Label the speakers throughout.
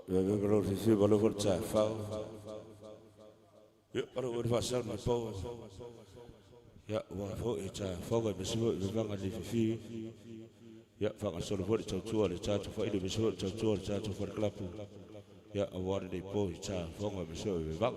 Speaker 1: Belum sisi belum kerja, fau. Ya, baru berfasal mapo. Ya, wafo ita, fau gak besok memang ada fifi. Ya, fau Soulful cocok ada cacok, fau itu besok cocok ada cacok fau kelapu. Ya, awal dari po ita, fau gak besok memang.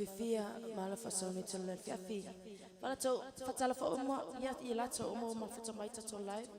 Speaker 2: fifia ma la fasoni to le fiafi. Wala to fatala fa umo ya ila to umo ma futa mai to live.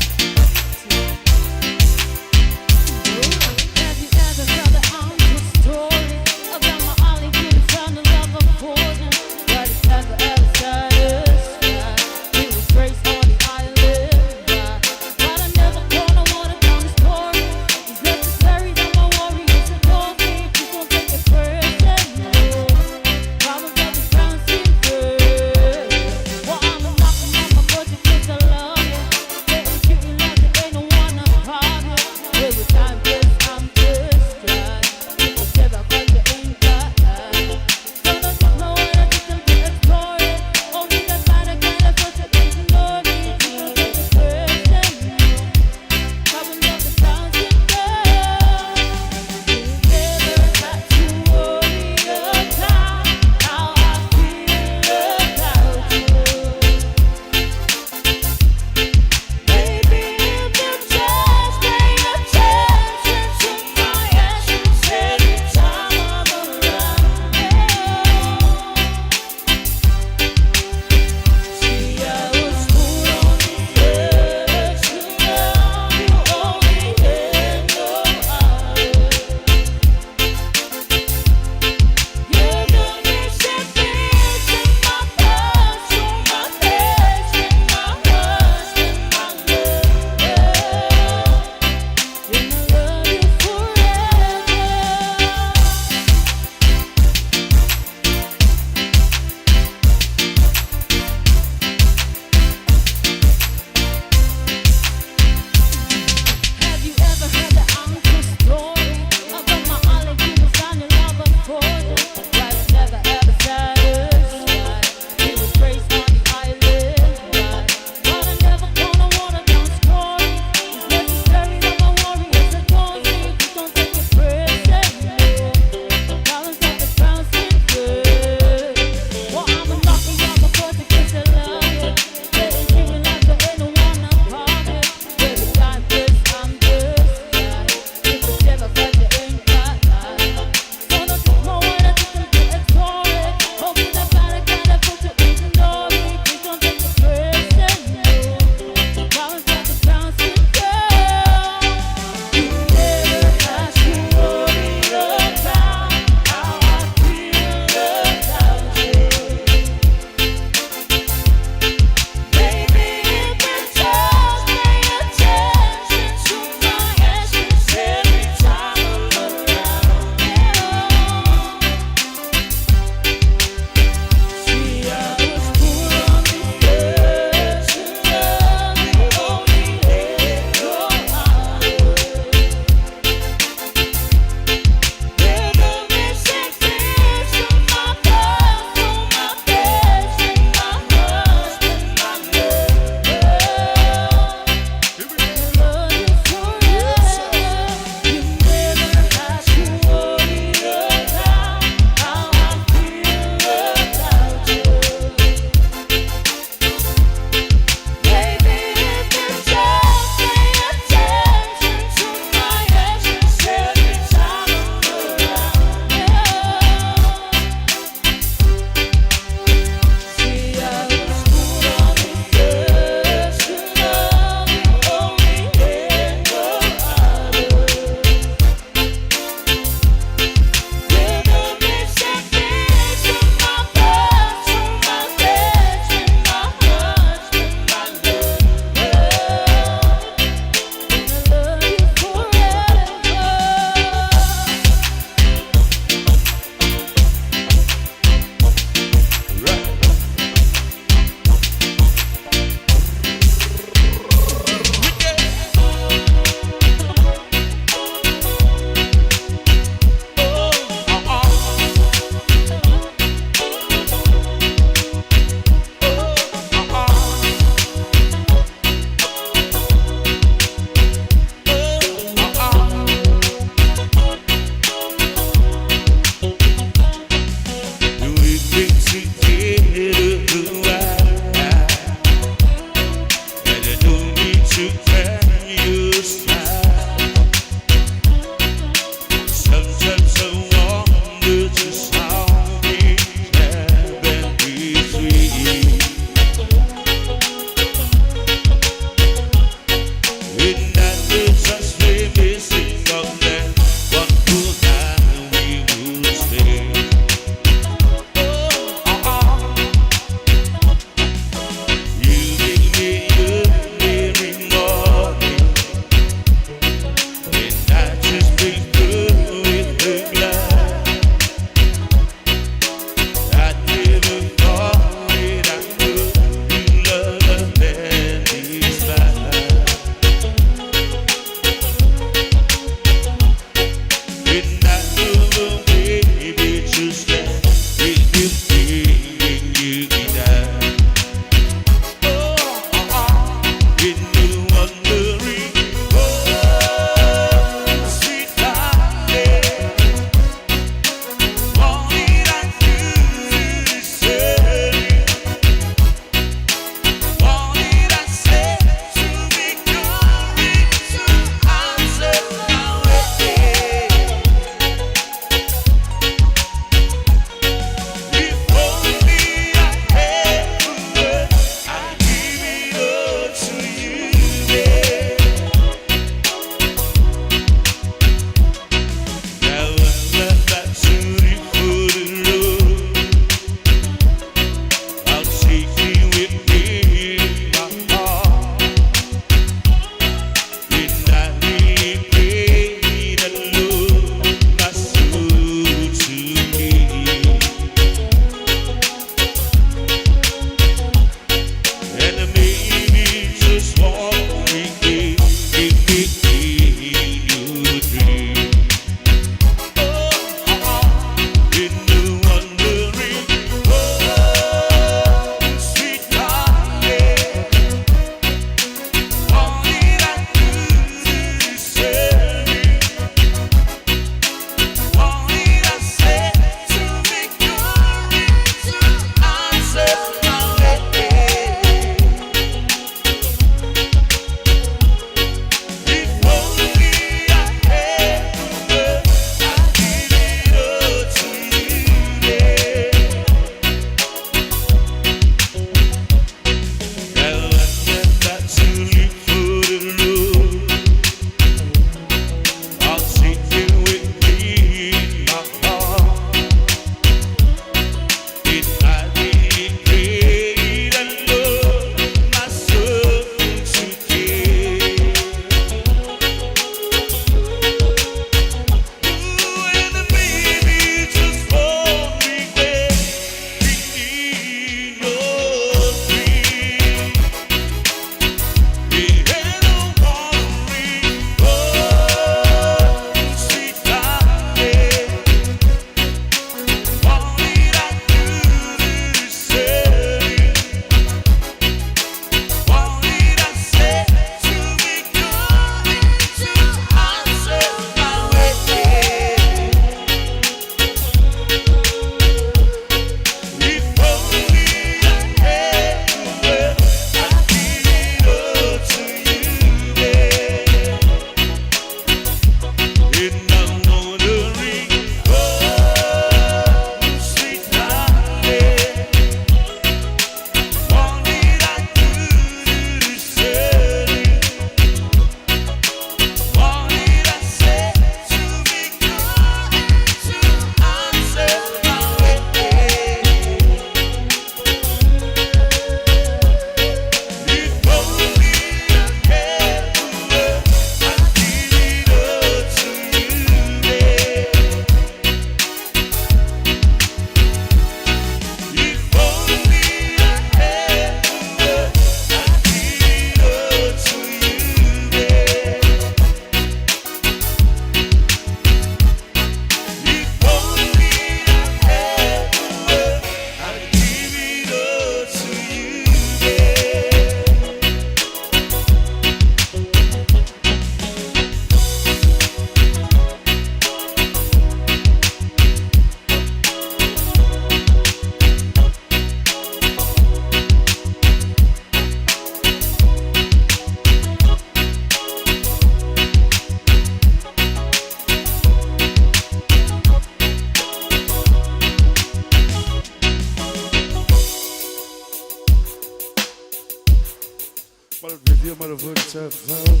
Speaker 3: alla volte c'è fare,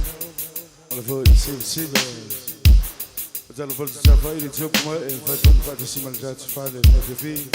Speaker 3: alla volte si vede. Alla volte c'è fare, inizio come e fate si mangiare, fate figli.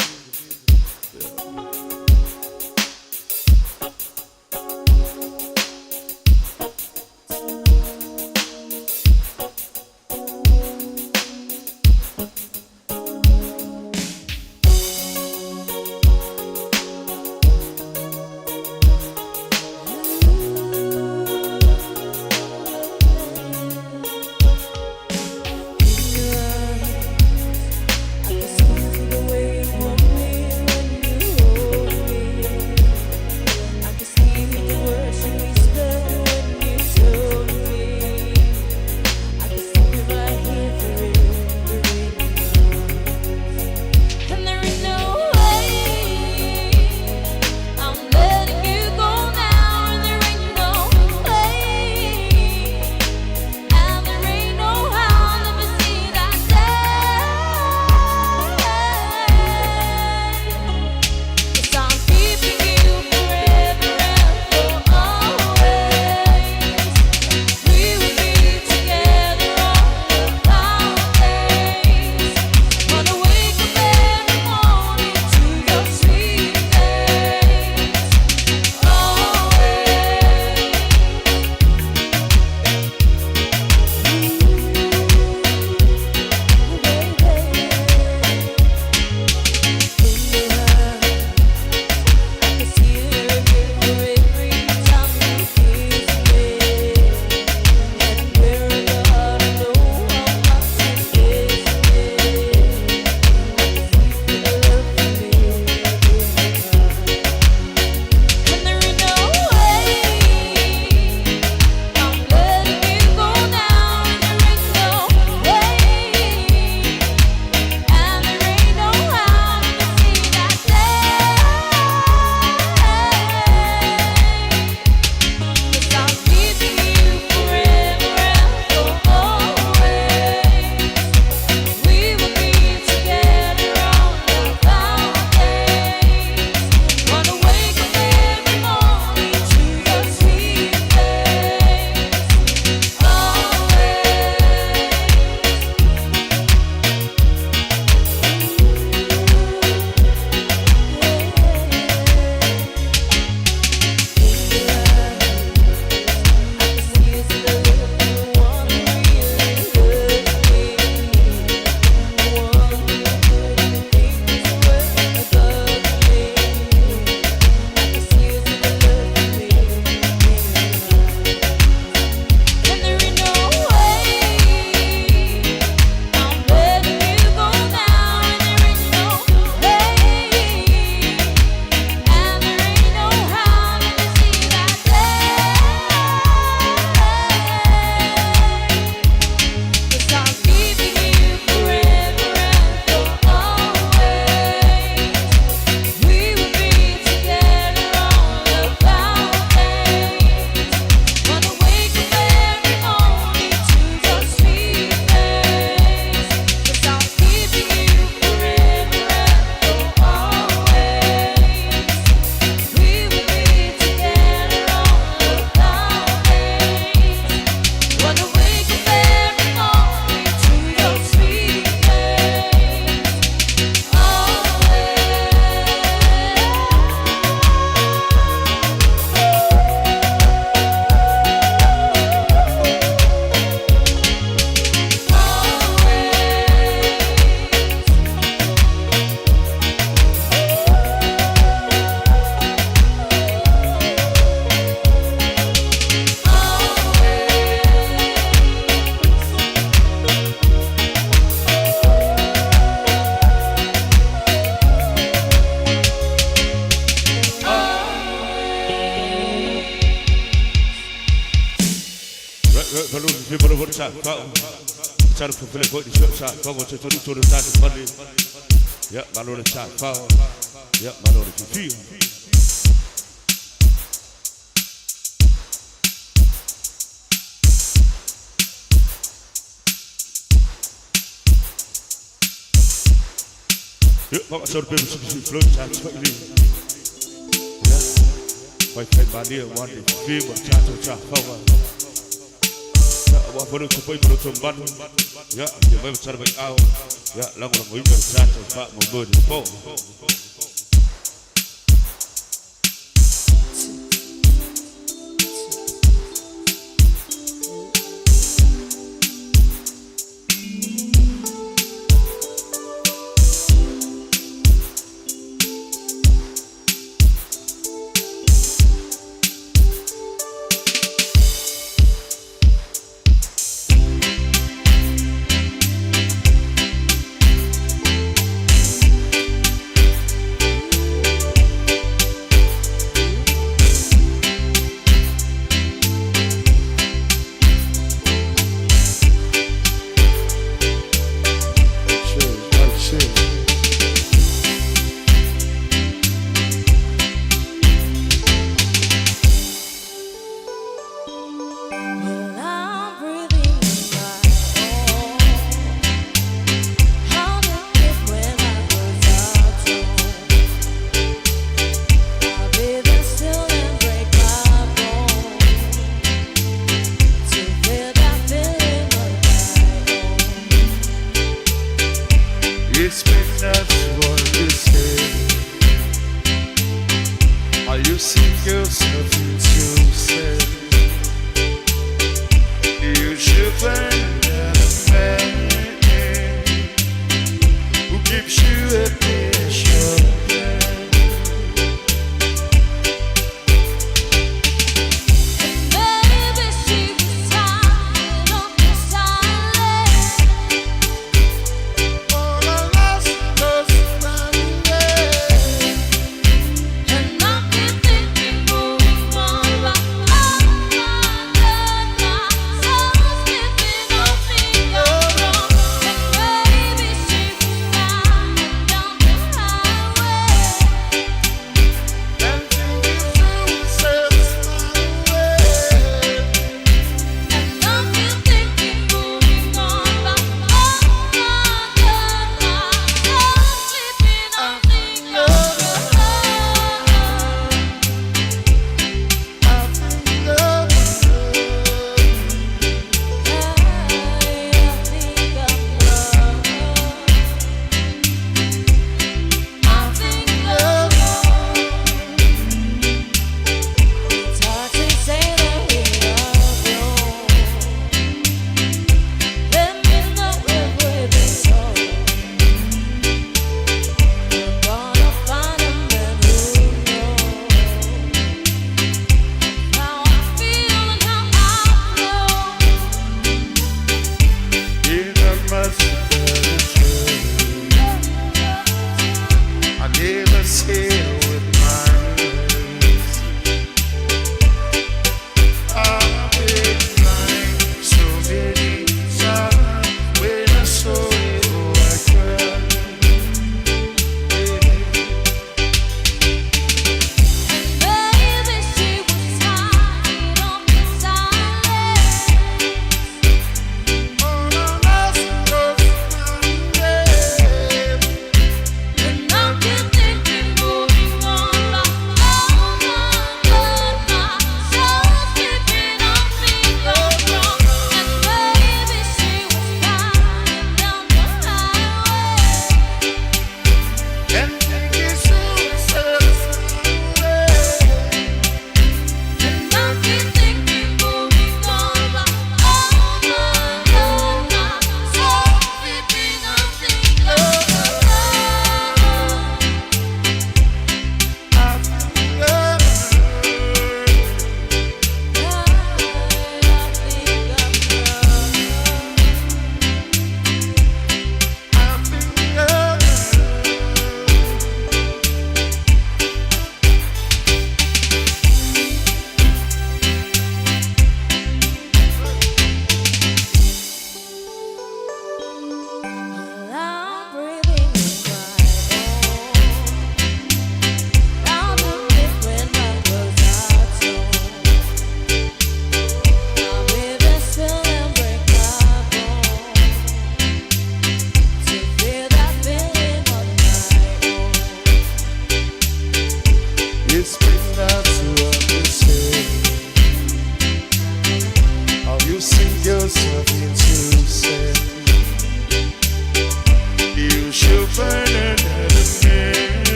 Speaker 1: Yeah, my lord, it's power. Yeah, my lord, if you feel. Yeah, my sort of baby, float, Vai fai balia, one day, fever, chato, chato, wa polo tupai polo tumban, ya, dia vai besar baik au, ya, lagu lagu itu chato, pak memberi, po.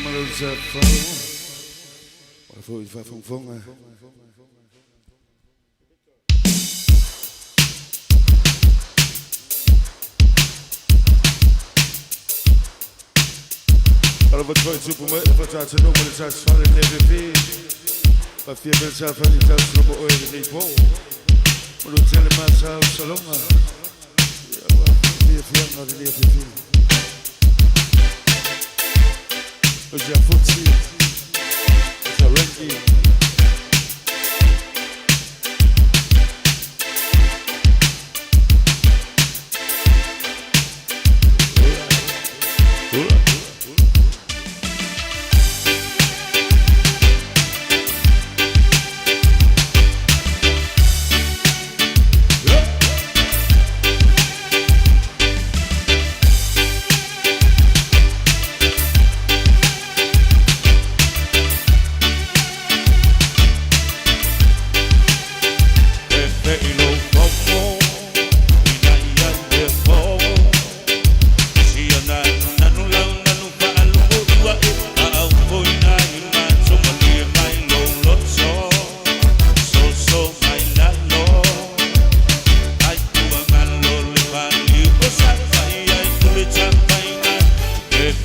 Speaker 3: man on the phone. What for if I phone? Alla vad kvar supermöte för att ta till någon det tar svall i lever vad fjärde så för det tar så på över det på och då täller man så långa det är fjärde det lever fint och jag får se så ranky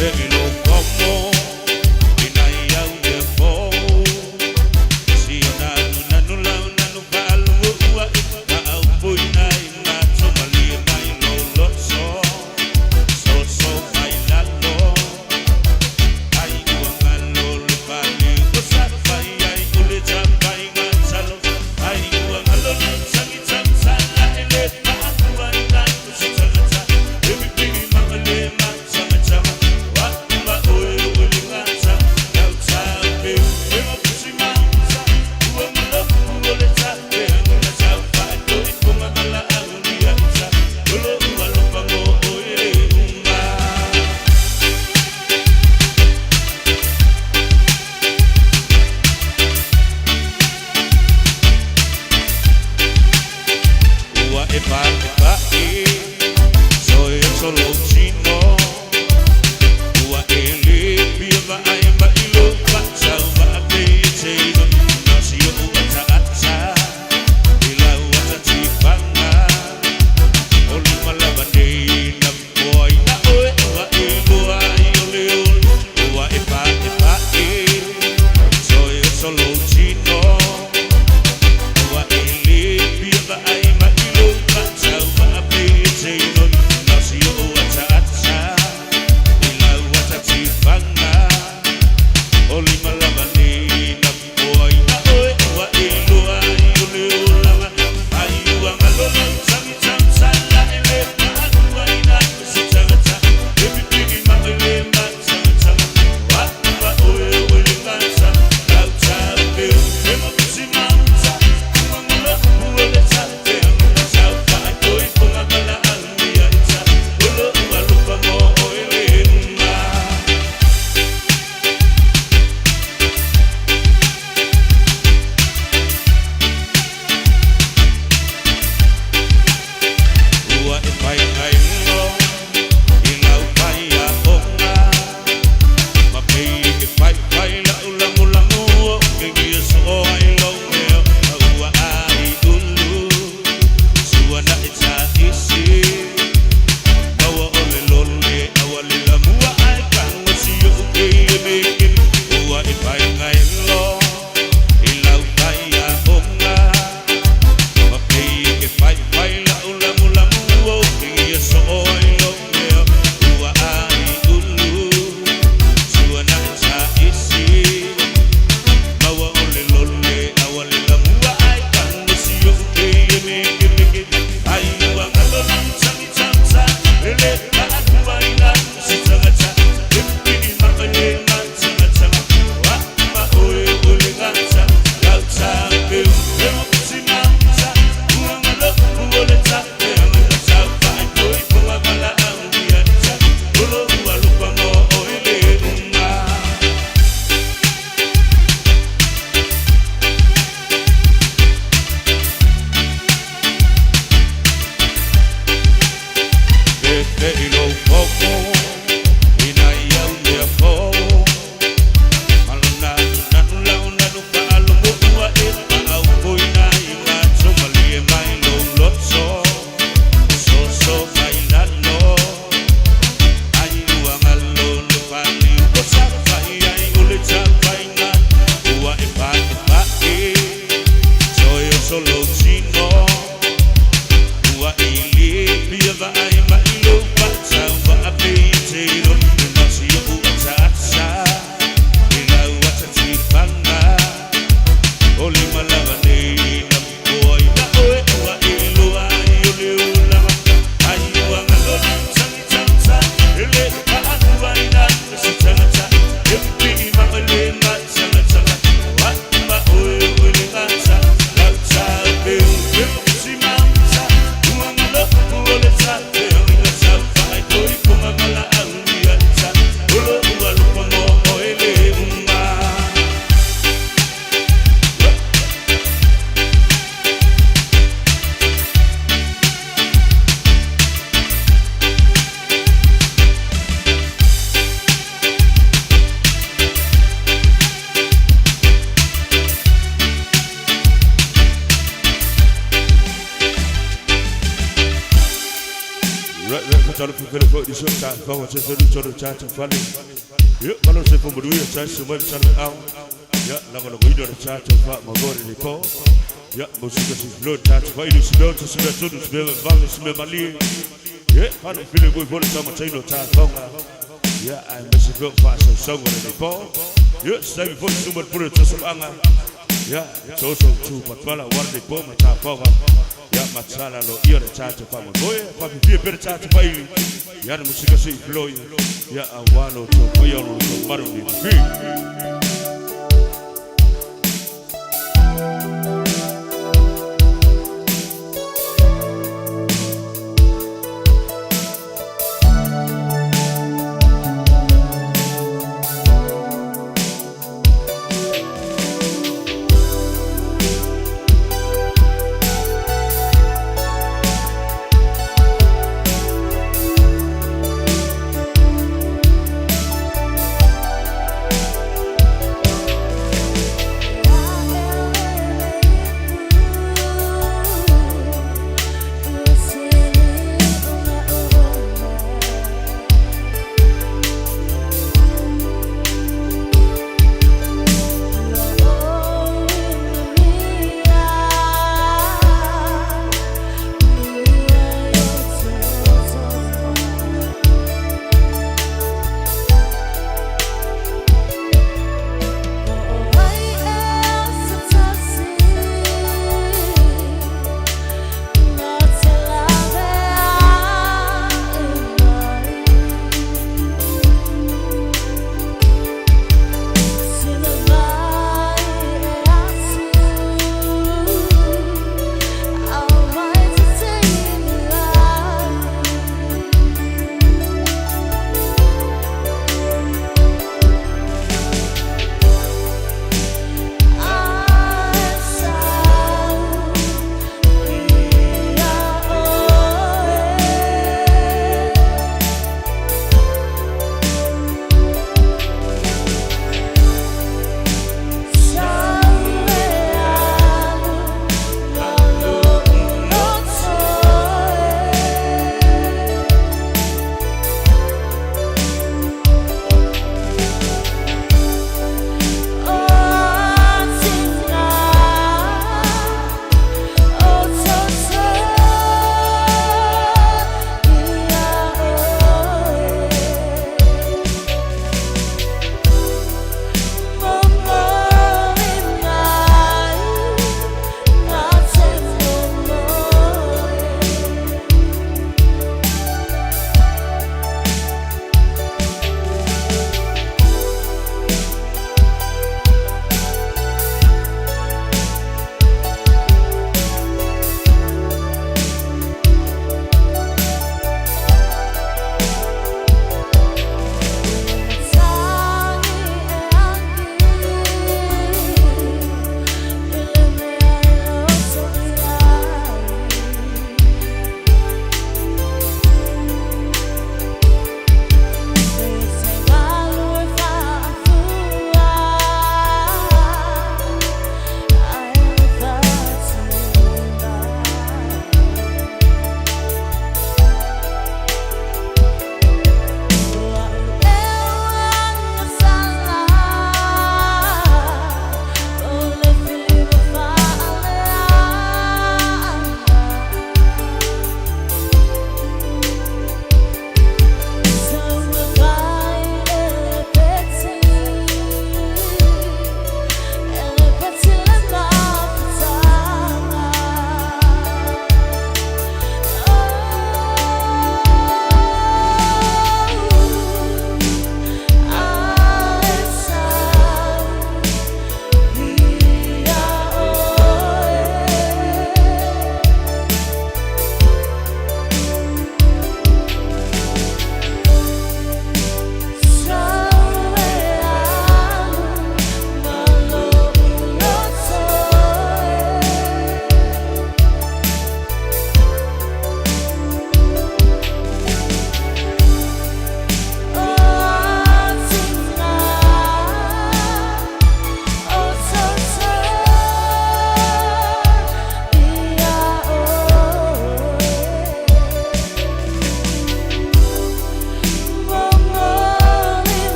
Speaker 1: Baby, Right, for trying to fulfill it for the short time, for what's the total chat to follow. Yeah, I don't say for me, we try to make something out. Yeah, I'm going to go to the chat to fight my body in the pole. Yeah, music is blood touch, for you to know to see the children smell and value smell my lead. Yeah, I don't feel it good for the summer, take no time, yeah, I miss a good part of song in the pole. Yeah, stay before someone put it to some anger. Yeah, it's also true, but follow what they put my top over. Yeah, my child, I know you're the child to find my boy. Papi, be a better child to buy you. Yeah, the music is flow you. Yeah, I want to for your own mother in the field.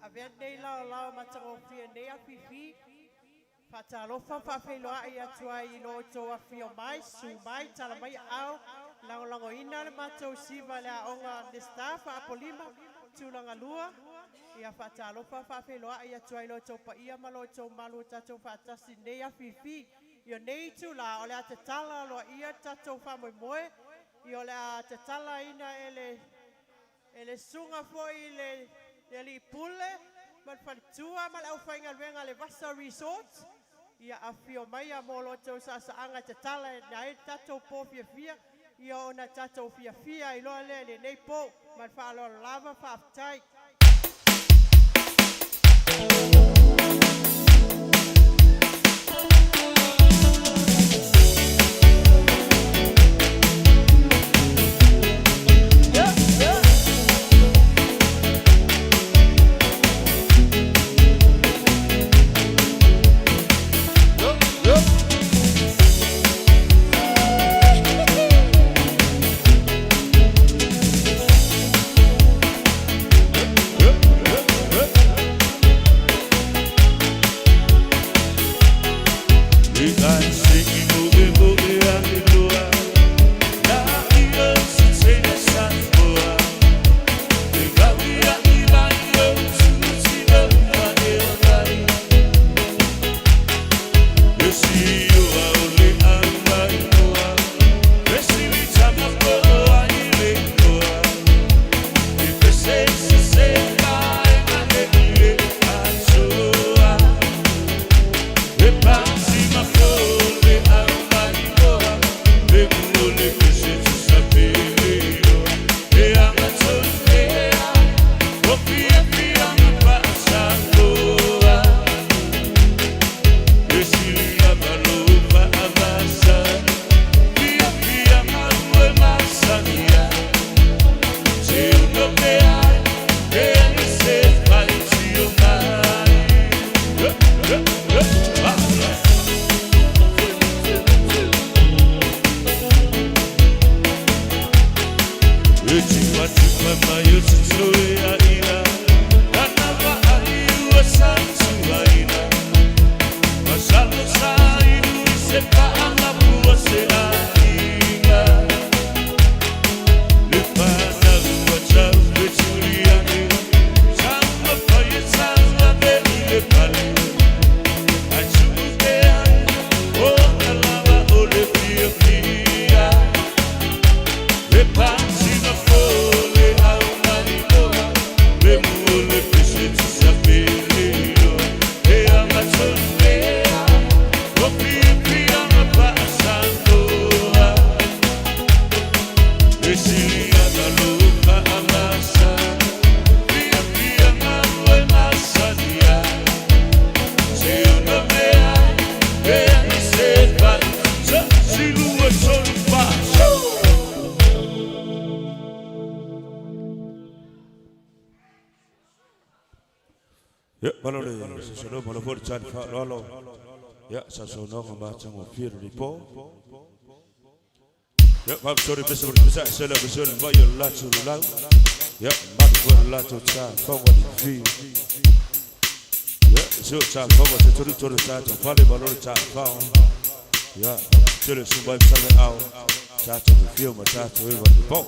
Speaker 4: aven nei lao matango fia nei a fifi. Fatalofa whawheloa ia tua I no toa fio mai, su mai, tala mai au. Lango ina le matou siva le aonga de staff a polima, tūlanga lua. Ia fatalofa whawheloa ia tua I no topa ia malo tau malu tatou whatasi nei a fifi. Ia nei tu la ole a te tala loa ia tatou whamoe moe. Ia ole a te tala ina ele sunga foi le li pule. Man whalitua mal au whainga luenga le Vasa Resort. Ia a fio mai a molo tau sasaanga te tala na e tatou po fia. Ia ona tatou fia I loa le nei po. Man whaalo lava whaftai.
Speaker 1: Yeah, so no combating with fear report. Yeah, I'm sorry, Mr. Represent, celebration, but you're lot to love. Yeah, man, we're a lot to time, forward in feel. Yeah, it's your time, forward to the time, to follow my little time, found. Yeah, till it's somebody selling out. Try to feel my time to everyone the boat.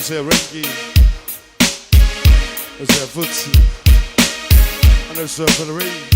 Speaker 3: Say reggae, let's have footsie, and let's surf on the rain.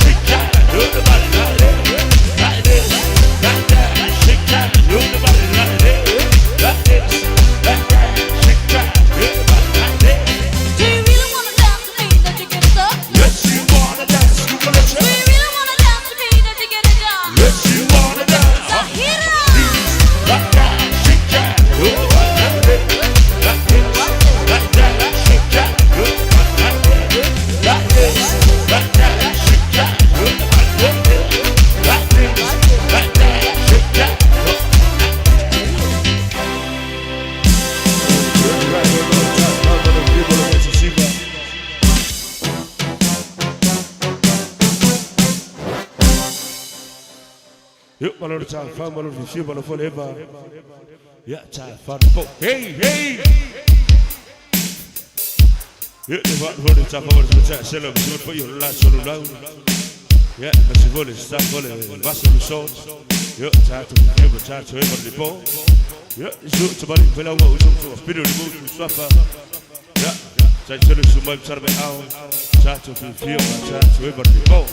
Speaker 3: Shake
Speaker 1: Yuk malu de cha fa malu de fi malu forever. Ya cha fa po. Hey hey. Yuk de va de cha fa malu de cha selo bisu po yo la solo la. Ya mas vole sta vole vaso de sol. Yuk cha tu fi cha tu e de po. Ya zo tu bali pela wa uso so spirit de mu swafa. Ya cha selo su mai charbe ao. Cha tu fi cha tu e de po.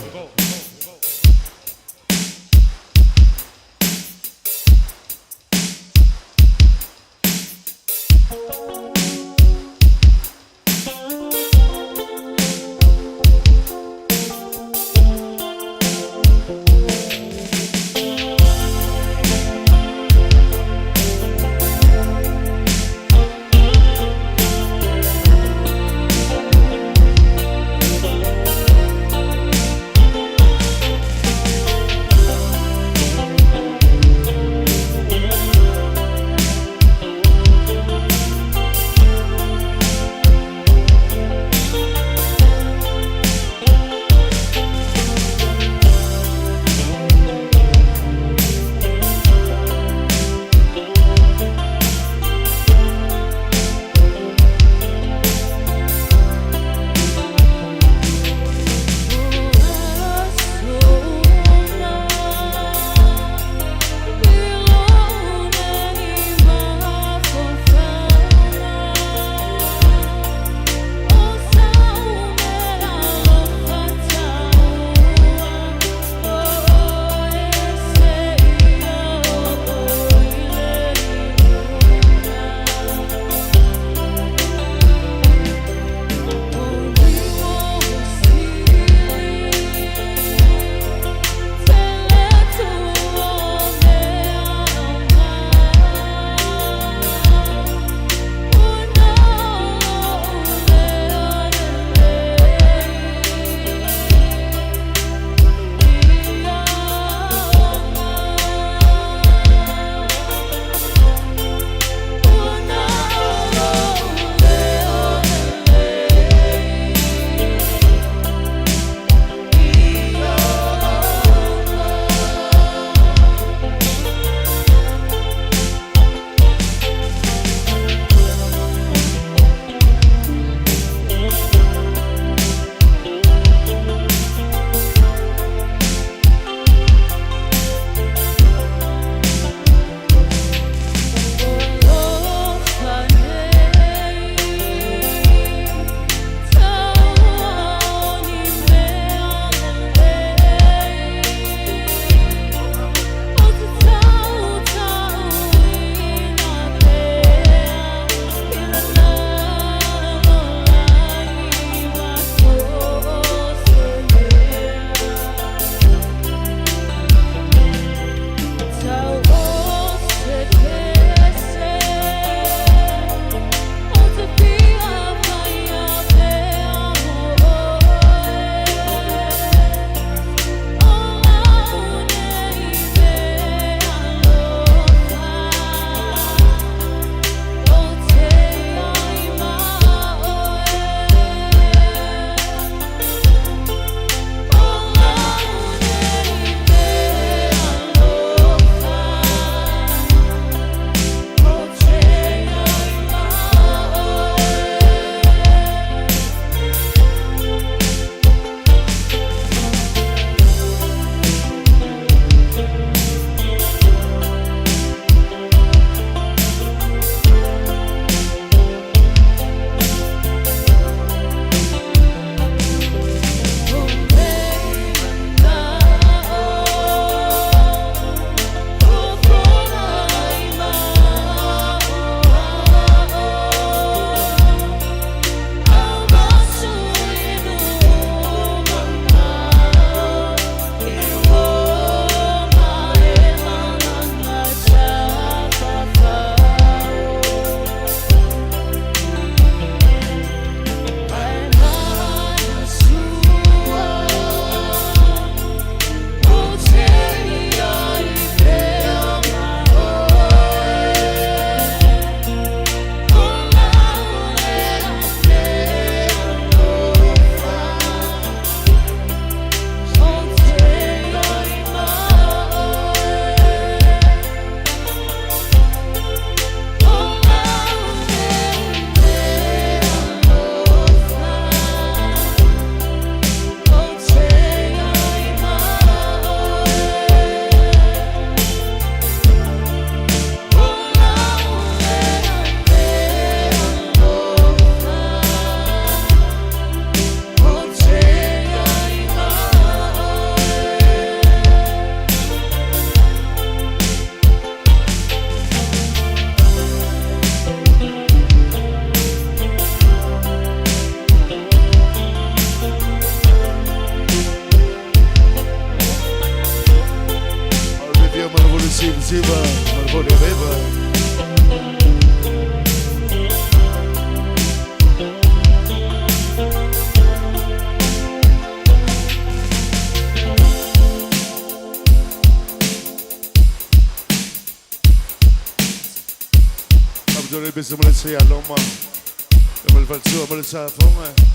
Speaker 3: Siva, Marboria Beba. Abdul Bisa Malaysia Loma, Kamal Falsu Malaysia Fonga.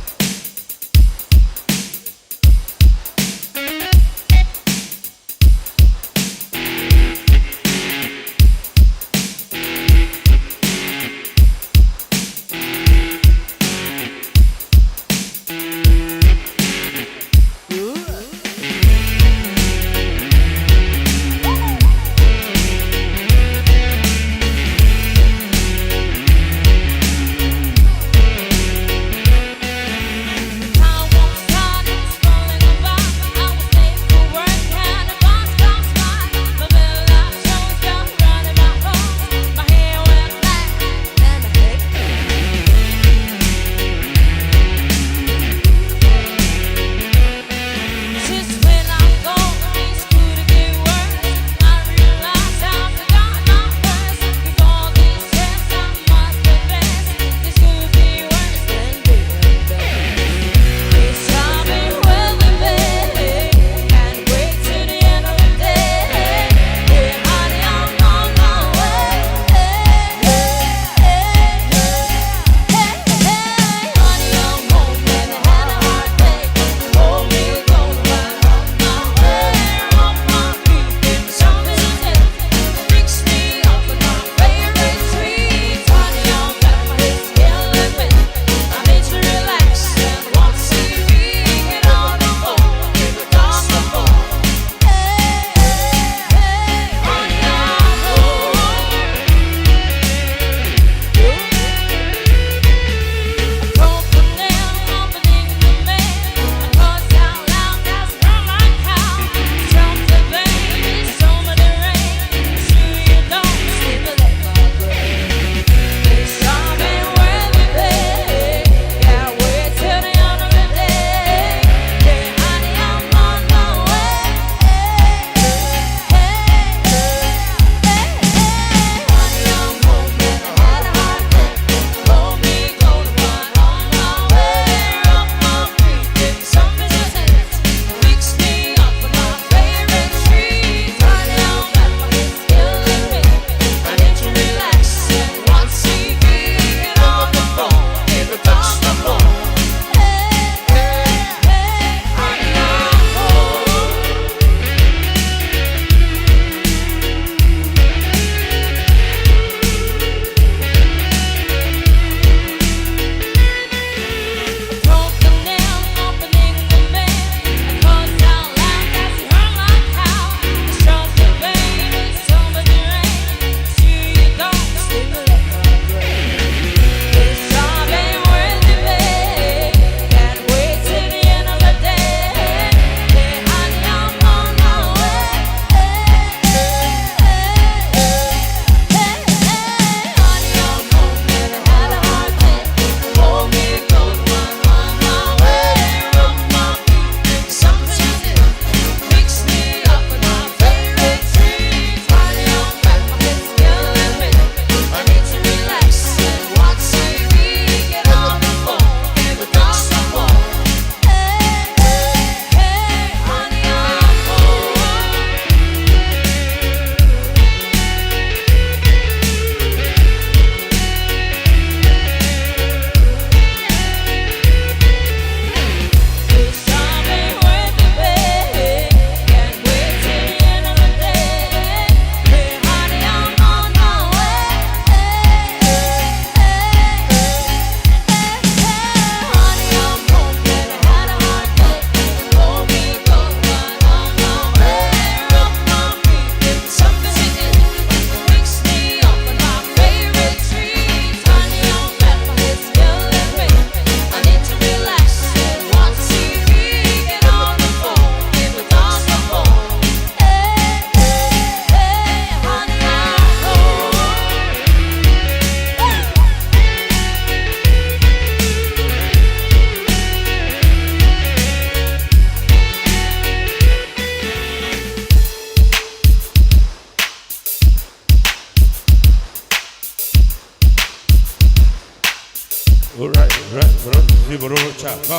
Speaker 1: Barolo Chaka.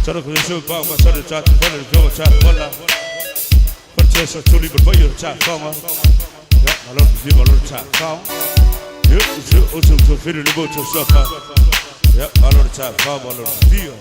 Speaker 1: Tell the Christian about my son, the chat, the girl, chat, Walla. Purchase a tulip, but you chat, Kama. I love you, my little chat, Kama. You also to fit in the boat of soccer. Yep, I love the chat, Kama, I love the deal.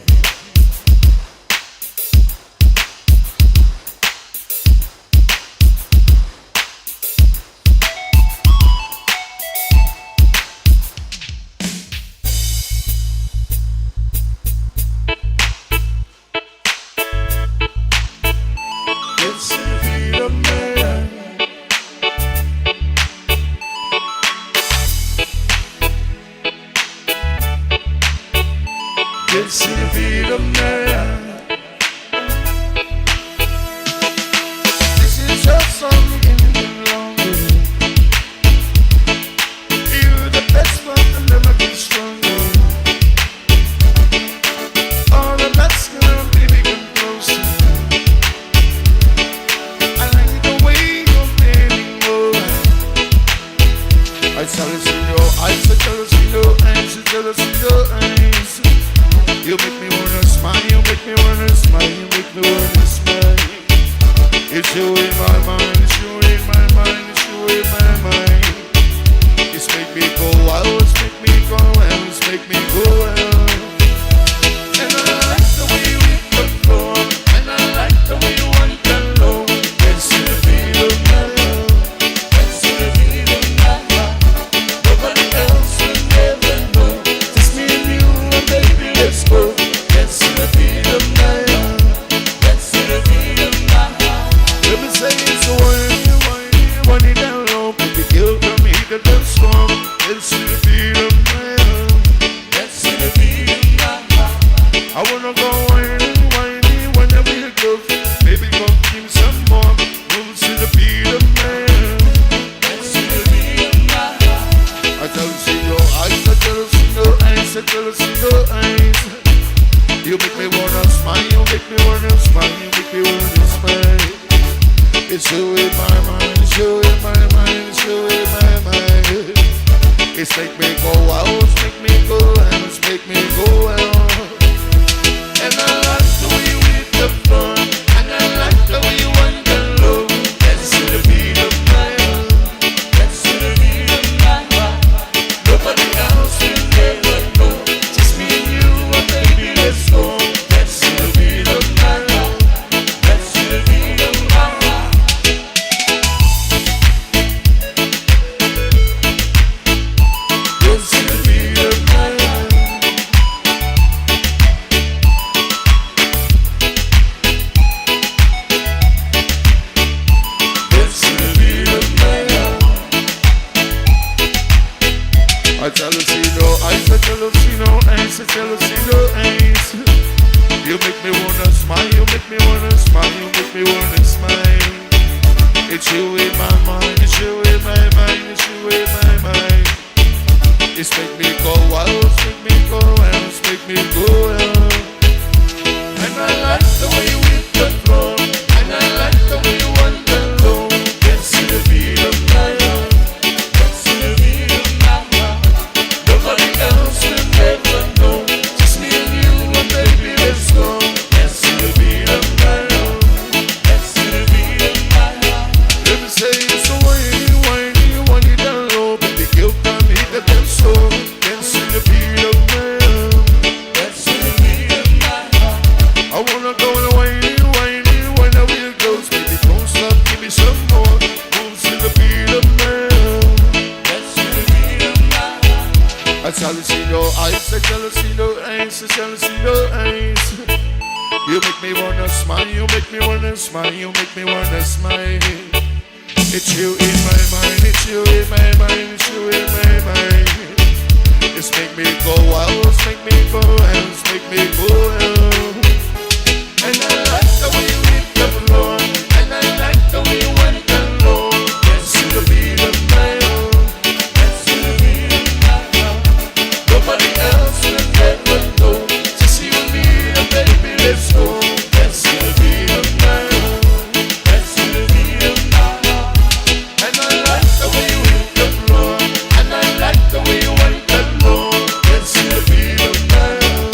Speaker 3: The way you want that love, let's see the beat of my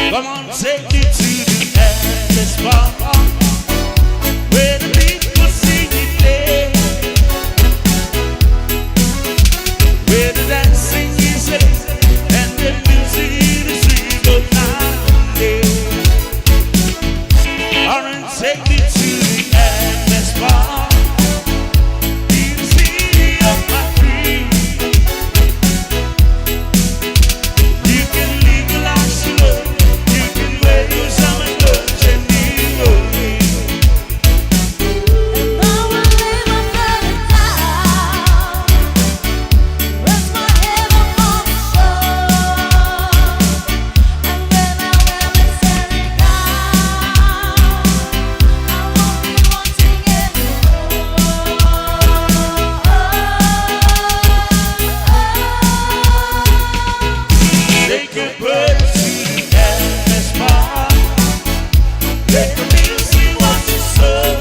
Speaker 1: Come on, take me to the endless bar, where the people sing it there, where the dancing is there, and the music is sweet all night and day. Come on, take me to the endless bar, be the city of my dreams. You can legalize your love, you can wear your summer clothes and be lonely.
Speaker 5: And I will lay my feather down, rest my head upon the shore, and when I wear my sailing gown, I won't be wanting
Speaker 1: Take a bird to the endless bar, let the music watch you soul.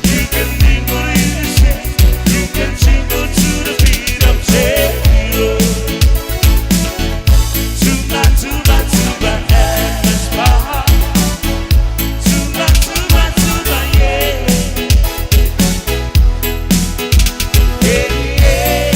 Speaker 1: You can mingle in the street, you can jingle to the beat of techno. Tuba, tuba, tuba, endless bar. Tuba, tuba, tuba, yeah. Yeah, yeah.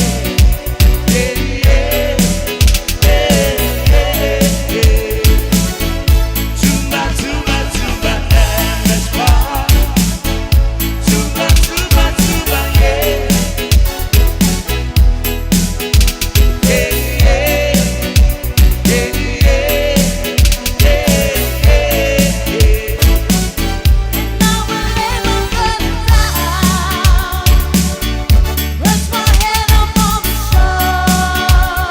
Speaker 5: rest my head upon the shore,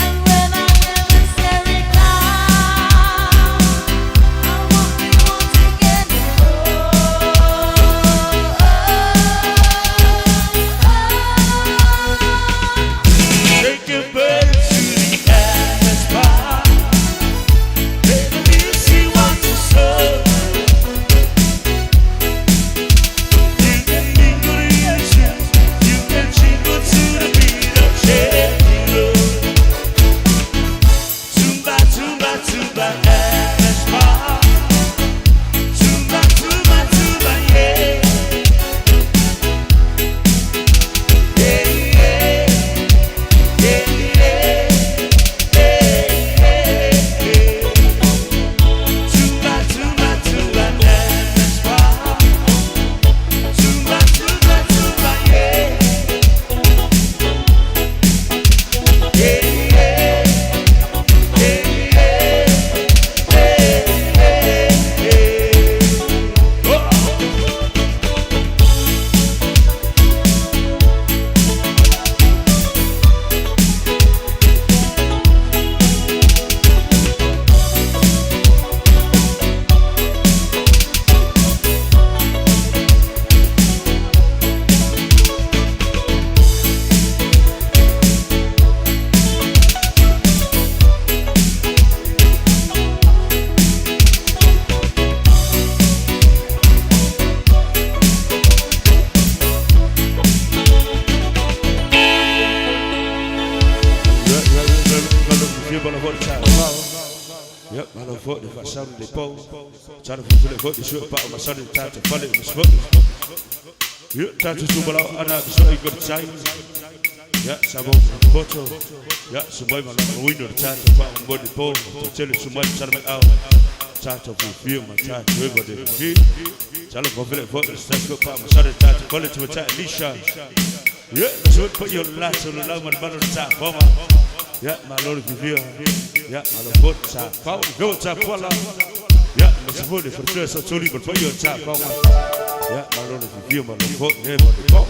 Speaker 5: and when I wear my sailing gown, I won't be wanting
Speaker 1: Take a bird to the endless bar, let the music watch your soul. You can mingle in the street, you can jingle to the beat of techno. Tumba, tumba, tumba, endless bar. Tumba, tumba, tumba, yeah. Yeah, yeah. Yeah, yeah. Tumba, tumba, tumba, endless bar. Tumba, tumba, tumba, yeah. Yeah, yeah. Yep, I don't vote if I sound the pole. Try to fulfill it, vote the short part of my son in time to follow it, was fuck. Yep, time to zoom out, and I'm so good time. Yeah, Sabo, photo. Yeah, so boy, my window, the time to find body pole. To tell you so much, try to make out. Try to fulfill my time to everybody. Try to fulfill it, vote the steps, go part of my son in time to follow it to a time, Nisha. Yeah, so put your lights on the love and battle time, bomber. Yeah, my Lord, if you feel. Yeah, my Lord, put time, power, go time, voila. Yeah, let's vote for the first, so leave it for your time, power. Yeah, my Lord, if you feel, my Lord, vote, never the power.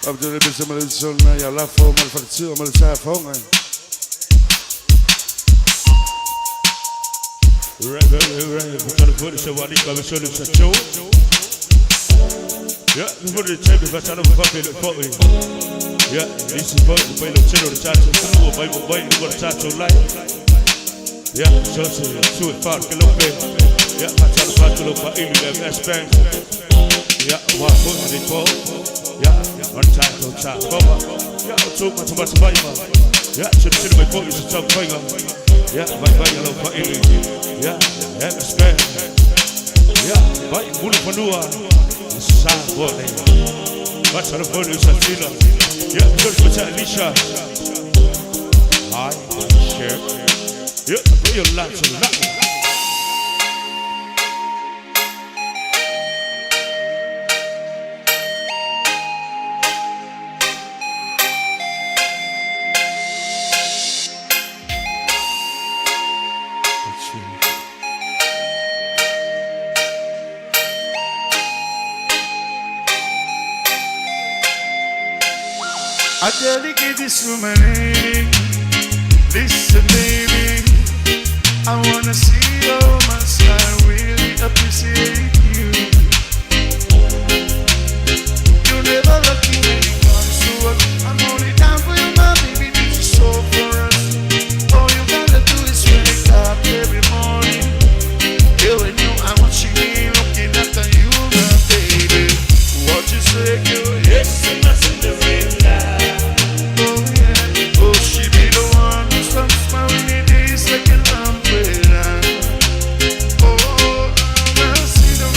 Speaker 3: Op det bestemmer lidt sådan, når jeg lader for mig for det tid, og man tager for mig.
Speaker 1: Right, vi kan få det så var det ikke, hvad vi så lidt så tog. Ja, vi får det tage, vi får tage noget for at blive for det. Ja, lige så på, vi får en til, og det tager til nu, og hvor nu går det tager til live. Ja, så til tur i fart, skal lukke. Ja, man tager det fart, skal lukke fra en lille af spændt. Ja, og hvor får det på. Ja, og det tager til at tage for mig. Ja, og tog mig tilbage mig. Ja, så det sætter mig på, så tager vi ja, hvad jeg lukker fra en lille. Ja, ja, med spændt. Ja, hvad er muligt for nu af? Sang på det. Hvad tager du på det, så stiller? Ja, så skal vi tage Alicia. Hej, shit. Ja, det er jo langt så langt.
Speaker 3: I dedicate this to my lady. Listen, baby, I wanna see how much I really appreciate you. You never let me when it comes to us. I'm only down for you, my baby. This is so for us. All you gotta do is wake up every morning. You and you, I'm watching me, looking after you, my baby. What you say, girl? Yes, I'm not Cinderella. Like an umbrella. Oh, I'm a Cinderella.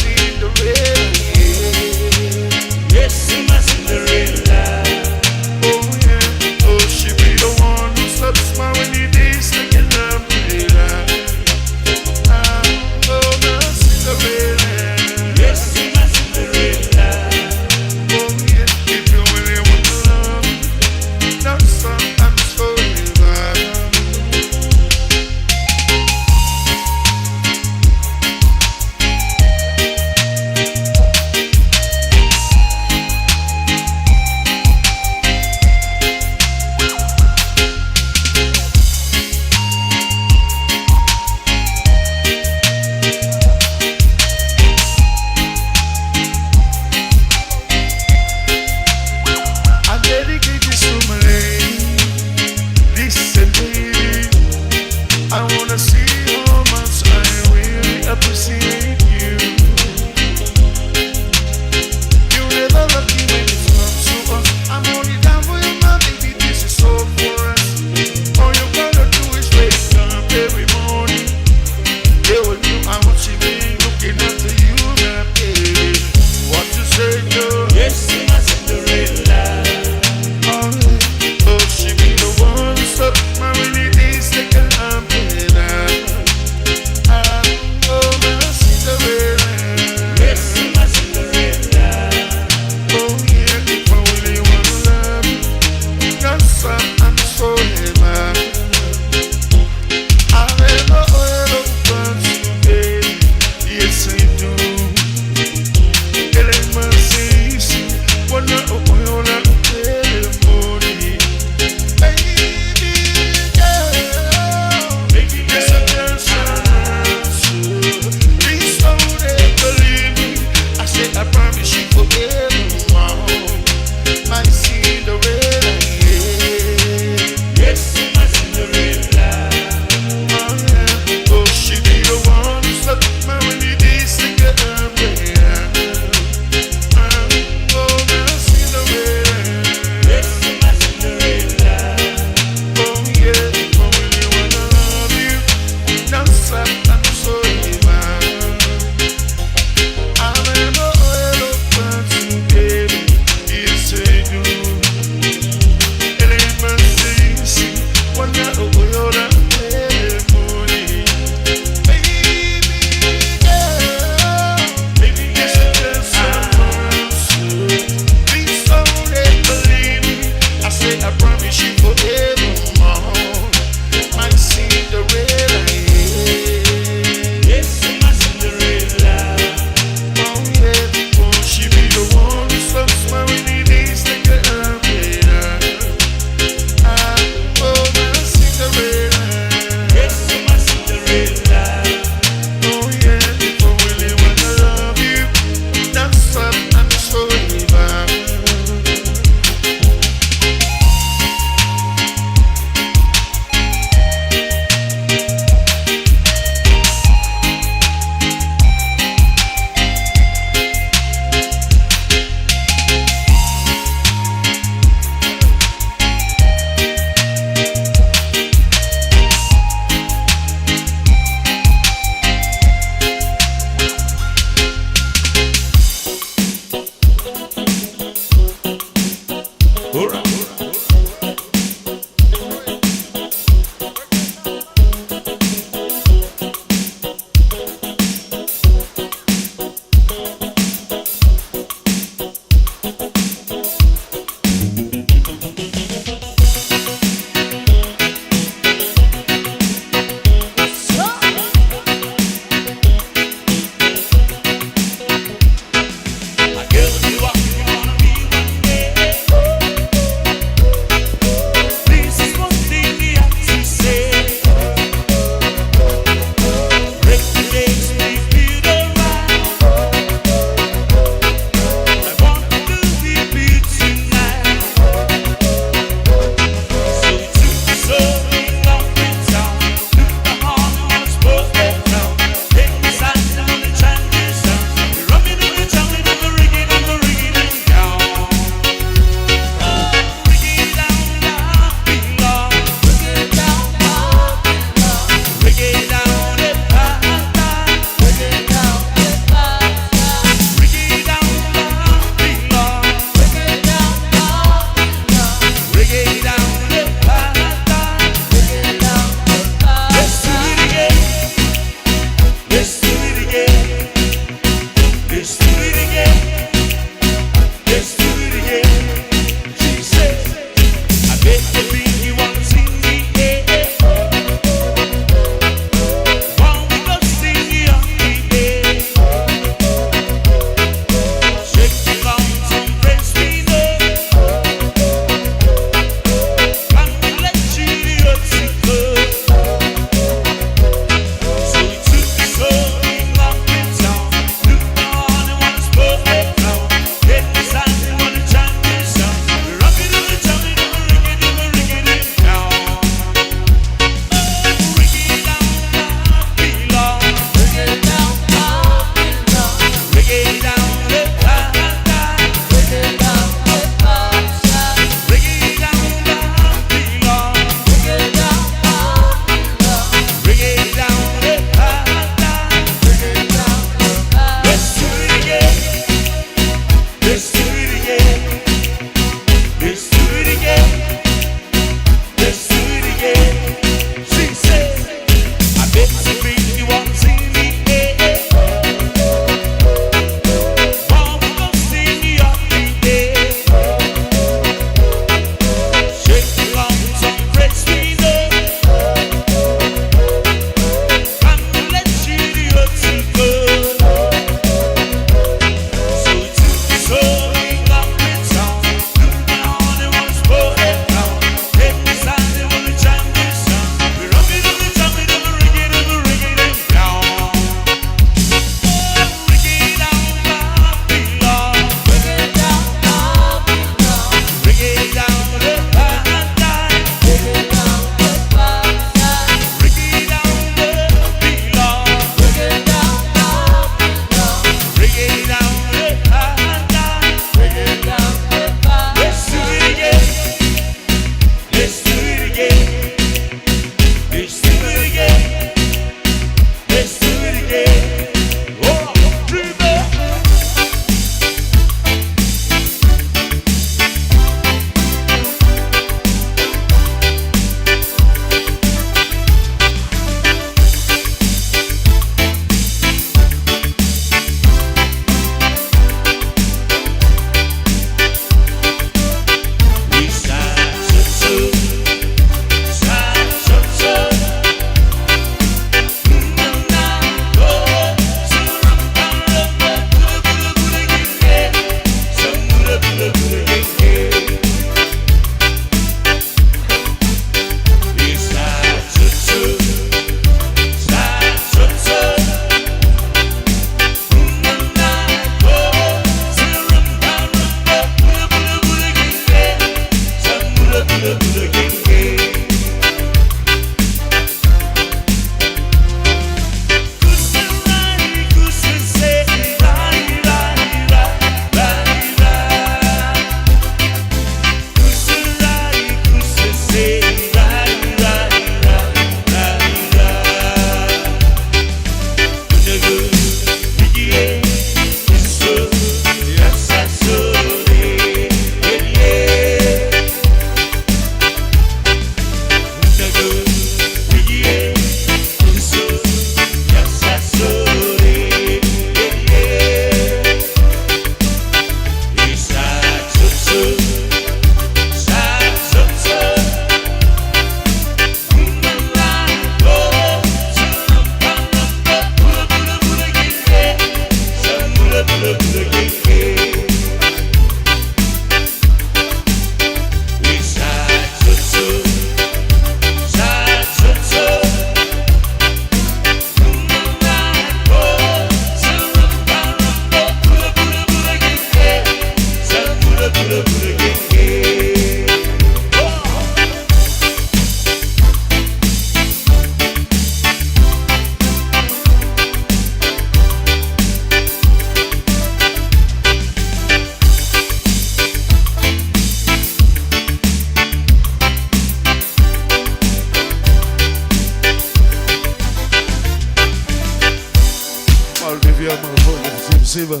Speaker 3: Siva.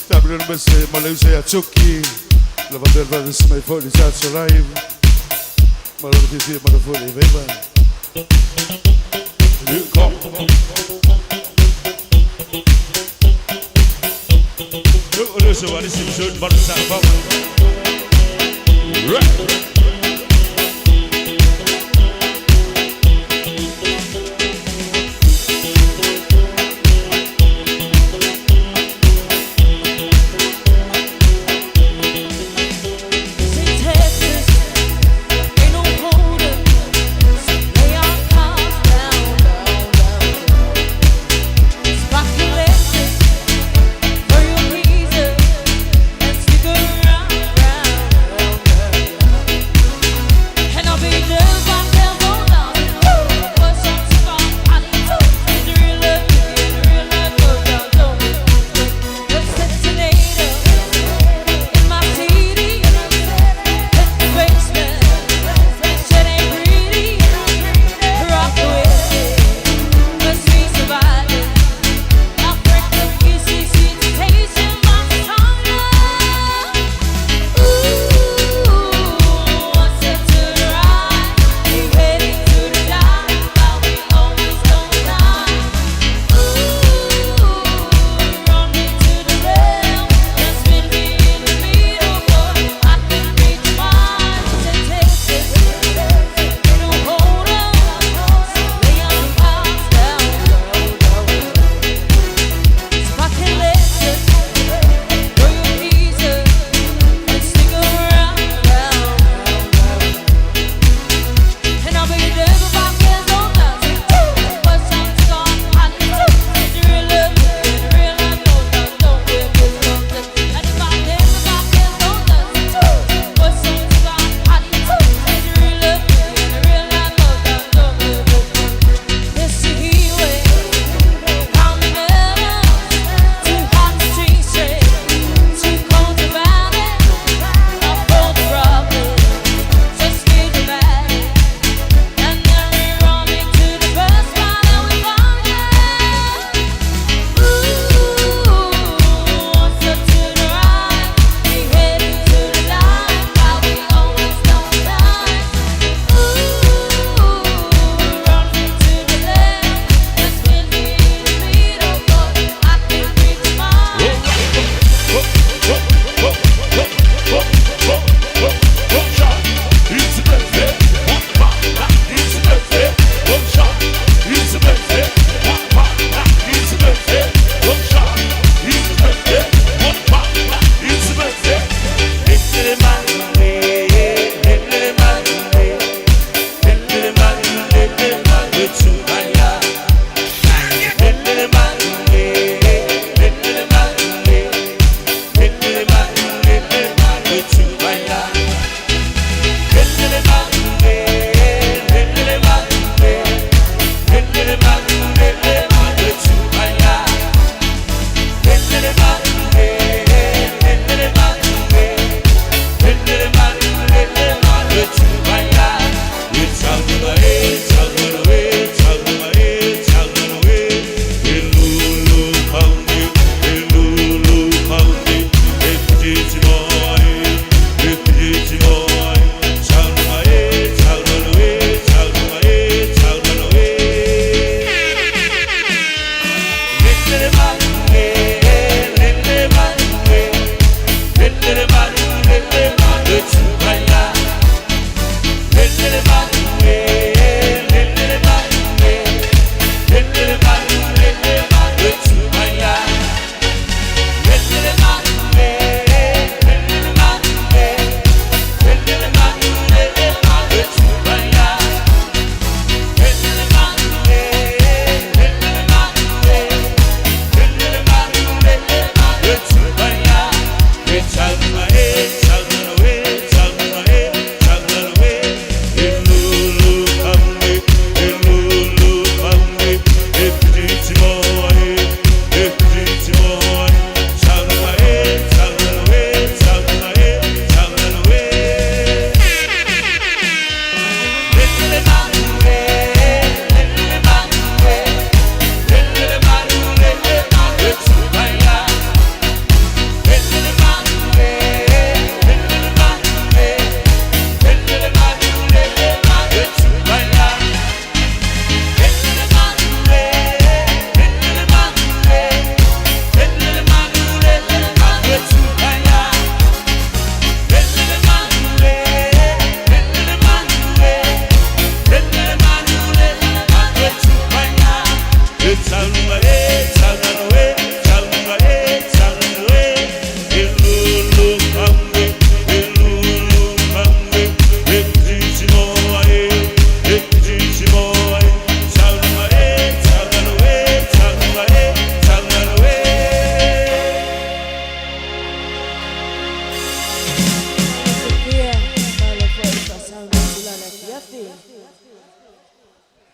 Speaker 3: Dabra Messe, Malaysia Chucky. Lavandel Brothers, my 40 shots alive. Mother 50, Mother 40, baby. You come. Look, listen, what is it? Shoot, but it's not right.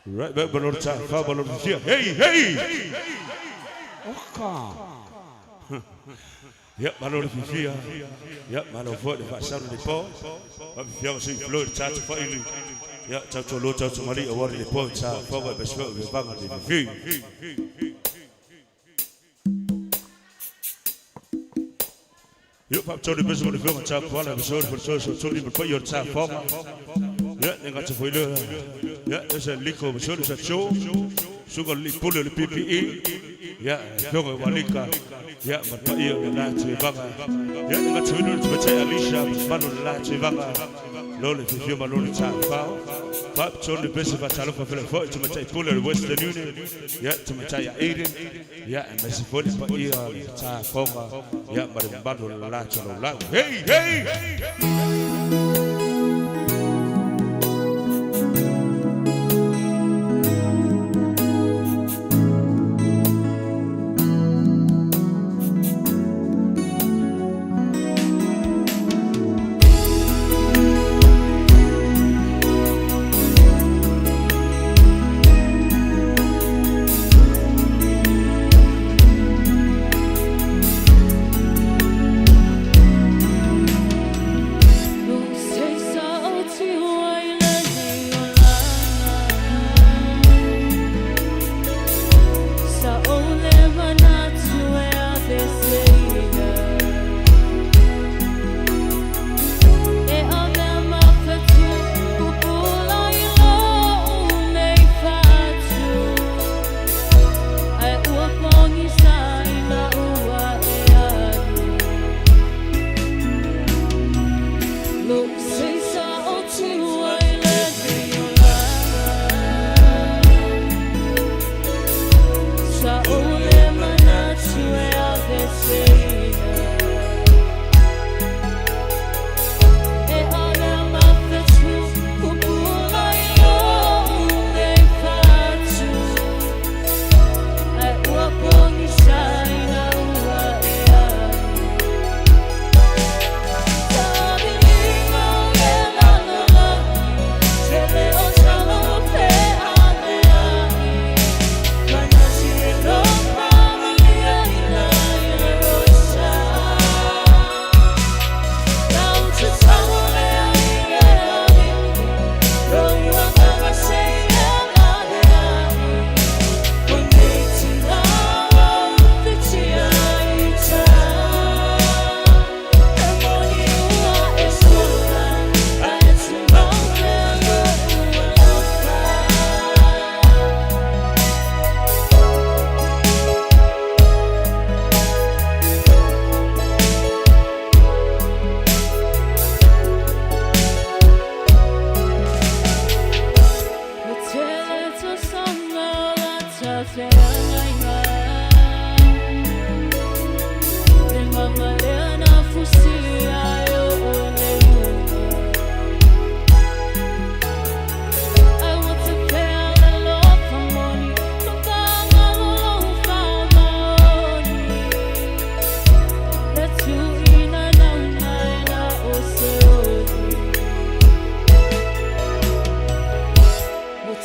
Speaker 1: Right back, balon cha, fa balon chia. Hey, hey. Oka. Yep, balon chia. Yep, balon vote the sound the po. But if you see flow cha fa ili. Yep, cha cho lo cha cho mari award the po cha fa ba be show the bang the fi. Yep, pap cho the best of the film cha kwa la so so ni put your cha fa. Yeah, they got to follow. Yeah, there's a liquor, so there's a show. Sugar pull the PPE. Yeah, young Walika. Yeah, but here the light to Vaga. Yeah, they got to follow to Matay Alicia, Manu light to Vaga. Lolly, if you're Maloney Town Foul. Pap told the best of a talent for the foot to Matay Puller, Western Union. Yeah, to Matay Aiden. Yeah, and Messi for this, but here, Town Fonga. Yeah, but the battle light to the light. Hey, hey!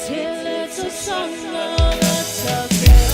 Speaker 5: Till it's a song of a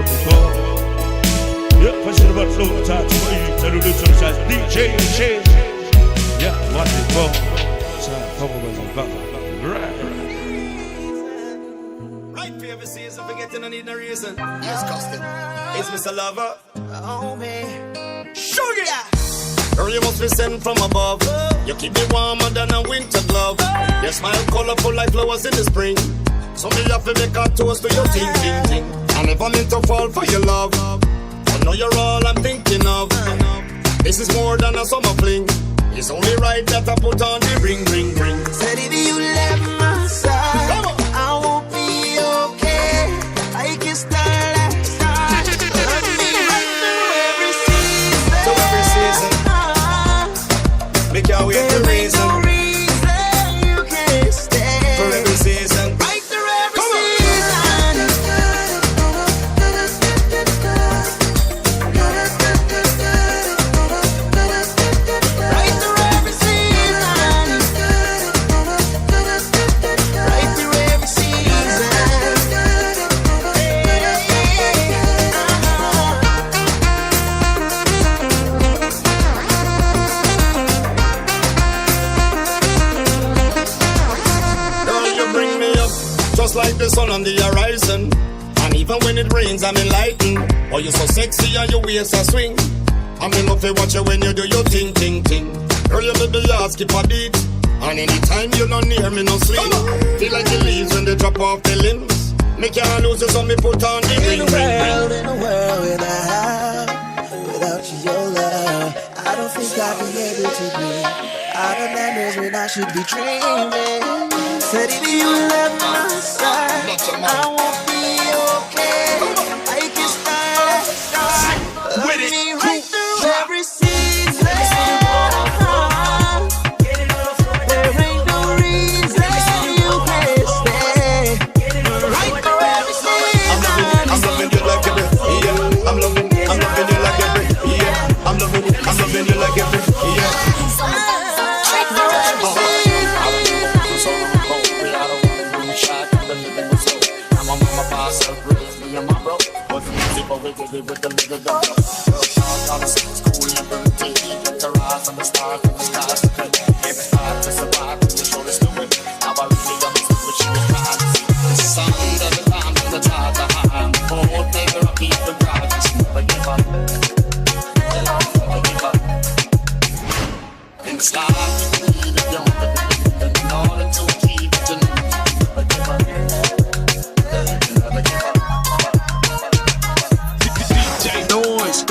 Speaker 1: before. Yeah, question about flow, time to you. Tell you to the size DJ change. Yeah, what they go. Time for me back. Right.
Speaker 6: Right for every season, forgetting I need no reason. Yes, Custom. It's Mr. Lover. Oh, man. Sugar! Girl, you must be sent from above. You keep me warmer than a winter glove. Your smile colorful like flowers in the spring. So me have to make a toast to your ting, ting, ting. I never meant to fall for your love. I know you're all I'm thinking of. This is more than a summer fling. It's only right that I put on the ring, ring, ring. Said if you left my side, I won't be okay. I can start like start. Love me right through every season. To every season. Make your way to reason. No reason you can't stay. For every season. Right through every season. Right through every season. Right through every season. Girl, you bring me up just like the sun on the horizon. And even when it rains, I'm enlightened. Oh, you're so sexy and your waist a swing. I'm in love to watch you when you do your ting, ting, ting. Girl, you make the heart skip a beat. And anytime you're not near me, no sleep. Feel like the leaves when they drop off the limbs. Make your lose you, so me put on the ring, ring, ring.
Speaker 7: In a world without you, your love, I don't think I'll be able to breathe. Out of nightmares when I should be dreaming. Said if you left my side, I won't be okay. I can start. Love me right through every season. There ain't no reason you can't stay. Right through every season.
Speaker 6: I'm loving you like every, yeah. I'm loving you like every, yeah. I'm loving you like every, yeah.
Speaker 7: Right through every season.
Speaker 6: I'm on my boss, with me and my bro. What's the music over with the little dog? All the things cool and dirty. The rise and the stars and the skies. Every start to survive, the shoulders to it. Now I really understood what she was trying to see. The sun doesn't climb to the top of the high. Oh, take her up, keep the ground, just never give up. Never give up. In the sky, you need a young in order to keep it, you never give up. DJ noise.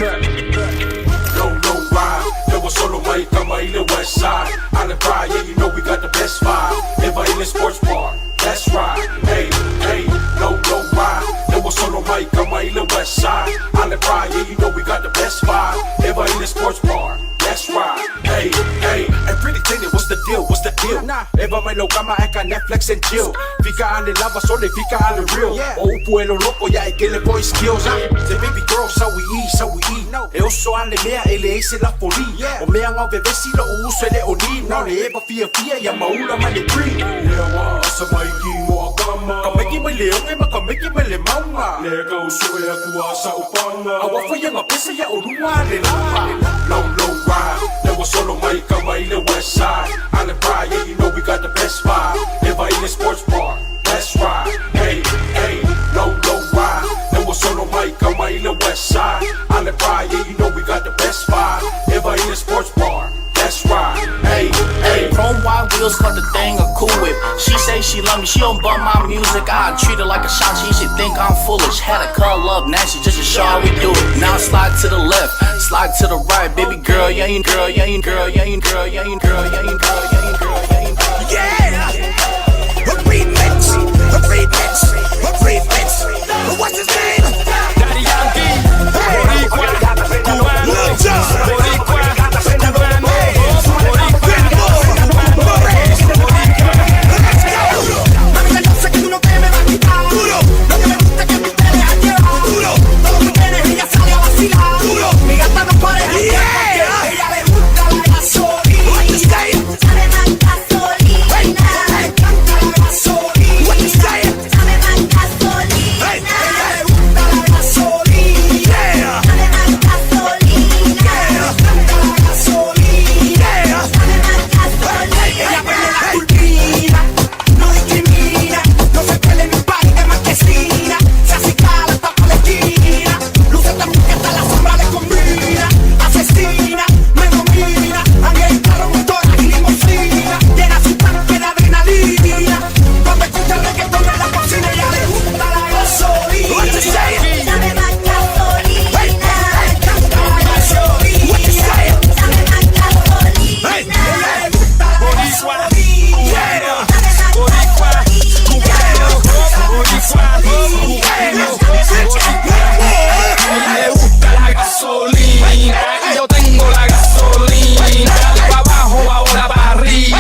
Speaker 8: No ride. There was solo Mike, I'm in the west side. On the pride, yeah, you know we got the best vibe. Ever in the sports bar, that's right. Hey, no ride. There was solo Mike, I'm in the west side. On the pride, yeah, you know we got the best vibe. Ever in the sports bar, that's right. Hey, pretty thing, what's the deal? What's the deal? Eva me lo gama eka Netflix and chill. Fica ale lava solo, fica ale real. O puelo loco, ya hay que le boy skills. The baby girl, so we eat. Eu sou ale mea, ele ese la folie. O mea ngau bebê si lo uso ele oni. Now le eva fia, ya maula male free. Lewa, sa maiki mo agama. Kameki me leong, ema kameki me le maunga. Lega uso e akua sa upanga. Awa foi nga pesa ya orua le lava. Low ride. There was solo Mike, I'm in the west side. On the pride, yeah, you know we got the best vibe. Ever in the sports bar, that's right. Hey, no ride. There was solo Mike, I'm in the west side. On the pride, yeah, you know we got the best vibe. Ever in the sports bar, that's right. Hey.
Speaker 9: Chrome wide wheels, cut the thing a cool whip. She say she love me, she don't bump my music. I treat her like a shot, she think I'm foolish. Had a curl up, nasty, just to show how we do it. Now slide to the left, slide to the right, baby girl, yeah, you girl. Yeah! A remix. What's his name? Daddy Yankee. Boricua, cubano, Boricua, cubano, Mami, yo sé que tú no te me vas a quitar. Duro. Lo que me gusta es que tú te dejas llevar. Duro. Todo lo que tienes, ella sale a vacilar. Duro. Mi gata no para de ella le gusta la gasolina. What you say? Sabe más gasolina. Le encanta la gasolina. What you say? Sabe más gasolina. Ella le gusta la gasolina. Sabe más gasolina. Le encanta la gasolina. Sabe más gasolina. Ella prende la turbina, no discrimina, no se pele ni party de marquesina. Se acicala hasta Palestina, luce tan que hasta la sombra le combina. Asesina, me domina, angelicaron motora y limosina. Llena su tanque de adrenalina. Cuando escucha el reggaetón en la cocina, ella le gusta la gasolina. What you say? Sabe más gasolina. Le encanta la gasolina. What you say? Sabe más gasolina. Ella le gusta la gasolina. Le gusta la gasolina, yo tengo la gasolina. Pa' abajo, ahora pa' arriba.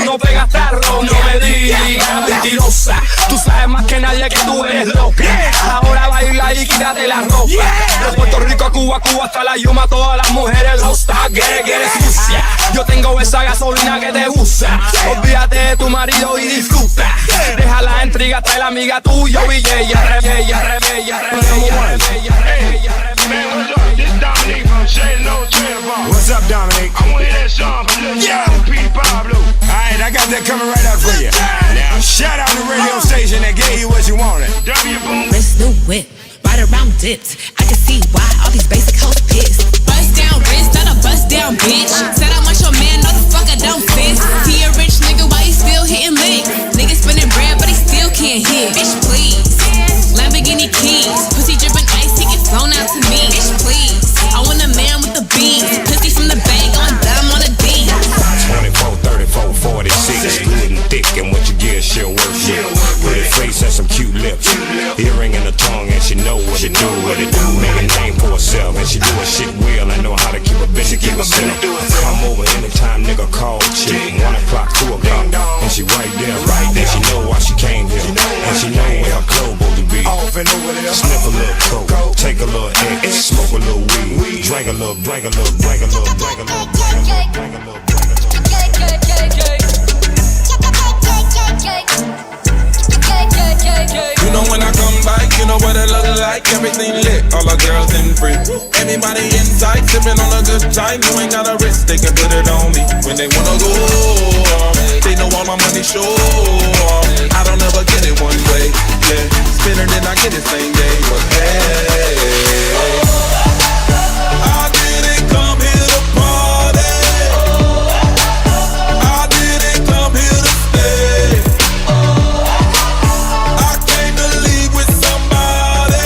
Speaker 9: No te gastarlo, no me digas. Mentirosa, tú sabes más que nadie que tú eres loca. Ahora baila y quítate la ropa. De Puerto Rico a Cuba, hasta la Yuma, todas las mujeres rosta, que eres sucia. Yo tengo esa gasolina que te usa. Olvídate de tu marido y disfruta. Deja la intriga, trae la amiga tuya y ella.
Speaker 3: What's up, Dominic? I want that song from Lil Upbeat Pablo. Alright, I got that coming right up for you. Now, shout out the radio station that gave you what you wanted.
Speaker 10: Wrist new whip, right around dipped. I can see why all these basic hoes pissed. Bust down wrist, not a bust down bitch. Said I want your man, no the fuck I don't fit. He a rich nigga, why he still hitting licks? Nigga spinning bread, but he still can't hit. Bitch, please. Lamborghini keys, pussy dripping ice, he get flown out to me. Bitch, please. I want a man with the beans, pussy from the bag on dumb on a D.
Speaker 8: 24, 34, 46, good and thick, and what you get, she'll work with. Pretty face and some cute lips, earring in the tongue, and she know what to do. Make a name for herself, and she do her shit well. I know how to keep a bitch, keep herself. Come over anytime, nigga, call chick. 1 o'clock, 2 o'clock, and she right there. And she know why she came here, and she know where her clothes supposed to be. Sniff a little coke, take a little X, smoke a little weed, drink a little.
Speaker 11: You know when I come back, you know what it look like. Everything lit, all the girls in free. Everybody inside, sipping on a good time. You ain't got a risk, they can put it on me. When they wanna go, they know all my money sure. I don't ever get it one way, yeah. Spin it then I get it same day, but hey, I didn't come here to party. I didn't come here to stay. I came to leave with somebody.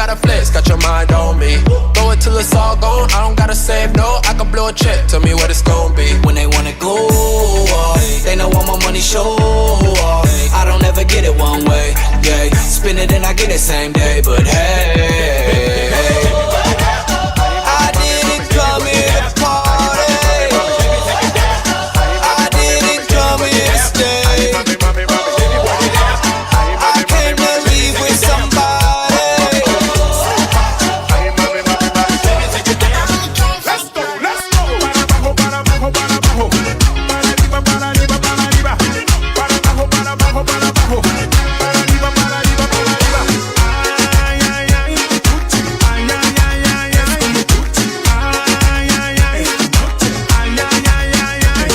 Speaker 12: gotta flex, got your mind on me. Throw it till it's all gone, I don't gotta save, no, I can blow a check, tell me what it's gonna be.
Speaker 13: When they wanna go off, they know all my money show off. I don't ever get it one way, yeah. Spin it and I get it same day, but hey, I didn't come here to party. I didn't come here to stay. I came to leave with somebody.
Speaker 8: Let's go, let's go. Para abajo, para abajo, para arriba, para arriba, para arriba, para abajo, para abajo, para abajo, para arriba, para arriba, para arriba. Ay, ay, ay, ay, ay, ay, ay, ay, ay, ay, ay, ay, ay, ay.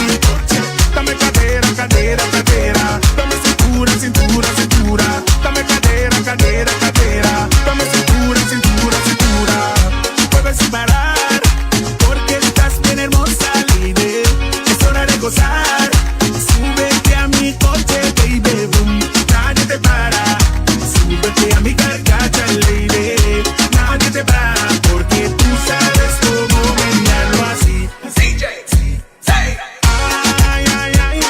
Speaker 8: Dame cadera, cadera, cadera, dame cintura, cintura, cintura, dame cadera, cadera, cadera, dame cintura, cintura, cintura. Puedes sin parar, porque estás bien hermosa, lady. Es hora de gozar. Súbete a mi coche, baby, boom, nadie te para. Súbete a mi carcacha, lady, nadie te para, porque tú sabes cómo menearlo así. CJ, say. Ay, ay, ay, ay,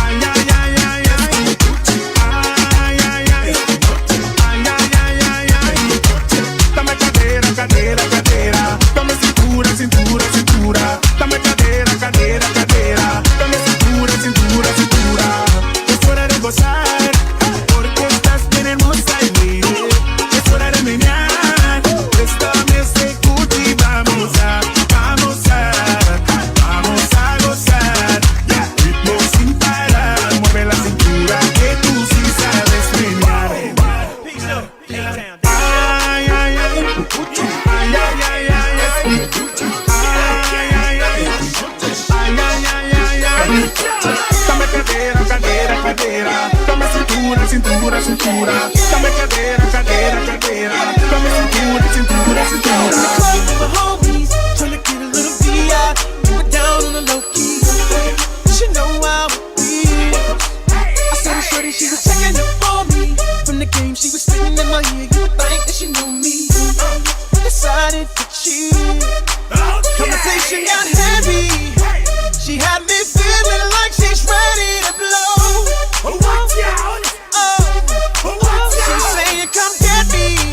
Speaker 8: ay, ay, ay, ay, ay, ay, ay, ay, ay, ay. Dame cadera, cadera, cadera, dame cintura, cintura, cintura, dame cadera, cadera, cadera, dame cintura, cintura, cintura. Es hora de gozar, porque estás bien hermosa y libre. Es hora de menear, préstame ese cuti, vamos a gozar. Ritmo sin parar, mueve la cintura, que tú sí sabes menear. Ay, ay, ay, ay, ay, ay, ay, ay, ay, ay, ay, ay. Dame cadera, cadera, cadera, dame cintura, cintura, cintura, dame cadera, cadera, cadera, dame cintura, cintura, cintura.
Speaker 9: My homies tryna get a little VI, we're down on the low key. She know how it is. I saw the shorty, she was checking up for me. From the game, she was spitting in my ear. You would think that she knew me. Decided to cheat. Conversation got heavy. She had me feeling like she's ready to blow. She's saying, "Come get me."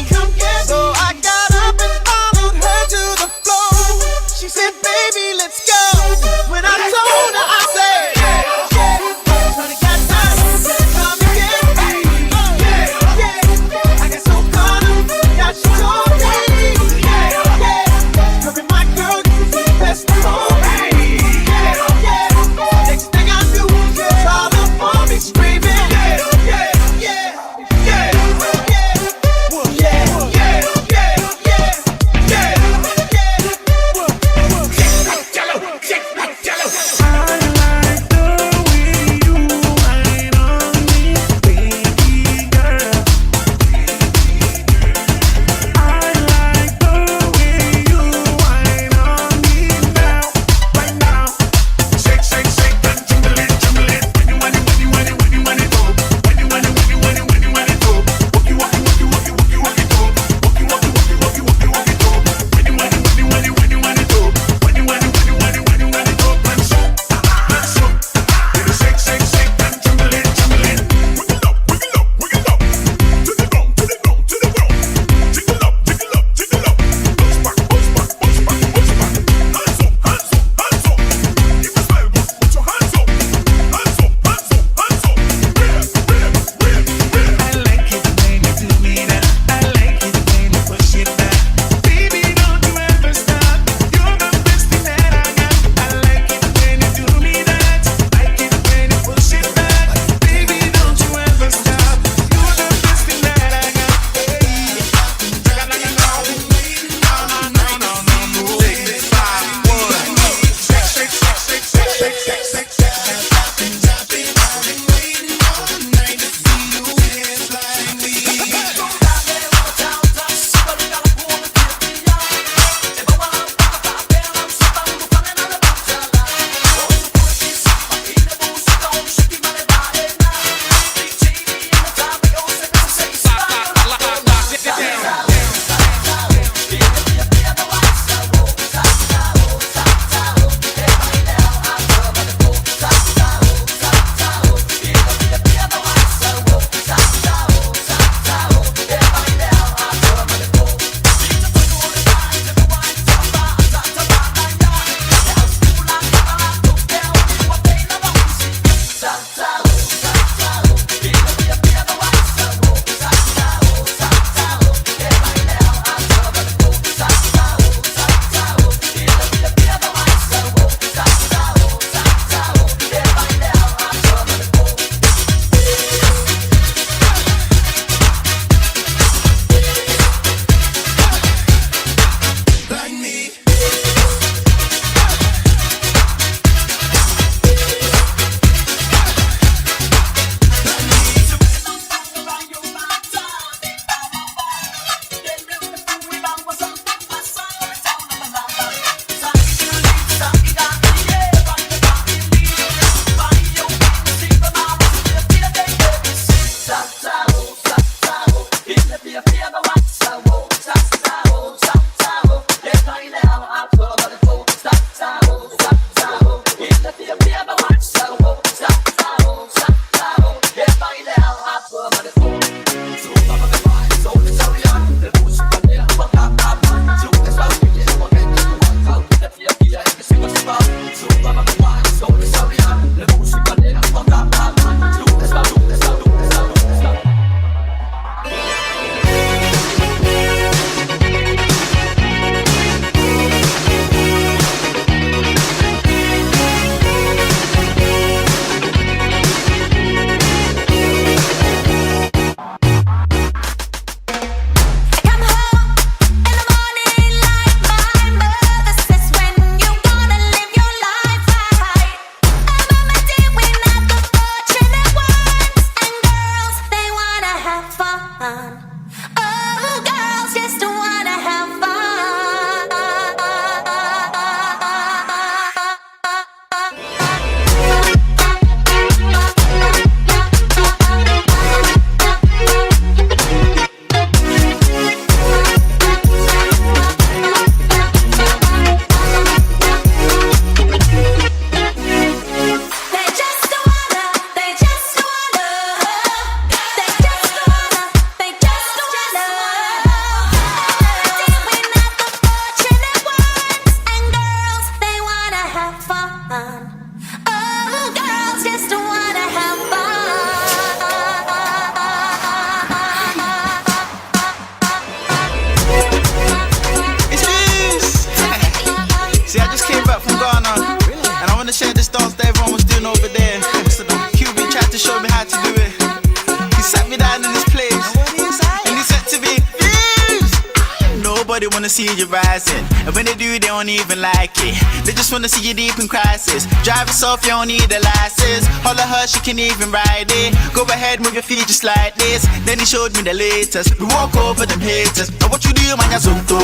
Speaker 14: Everybody wanna see you rising, and when they do, they don't even like it. They just wanna see you deep in crisis. Drive yourself, you don't need a license. Holler her, she can even ride it. Go ahead, move your feet just like this. Then he showed me the latest. We walk over them haters. Now what you do, man, you zonto,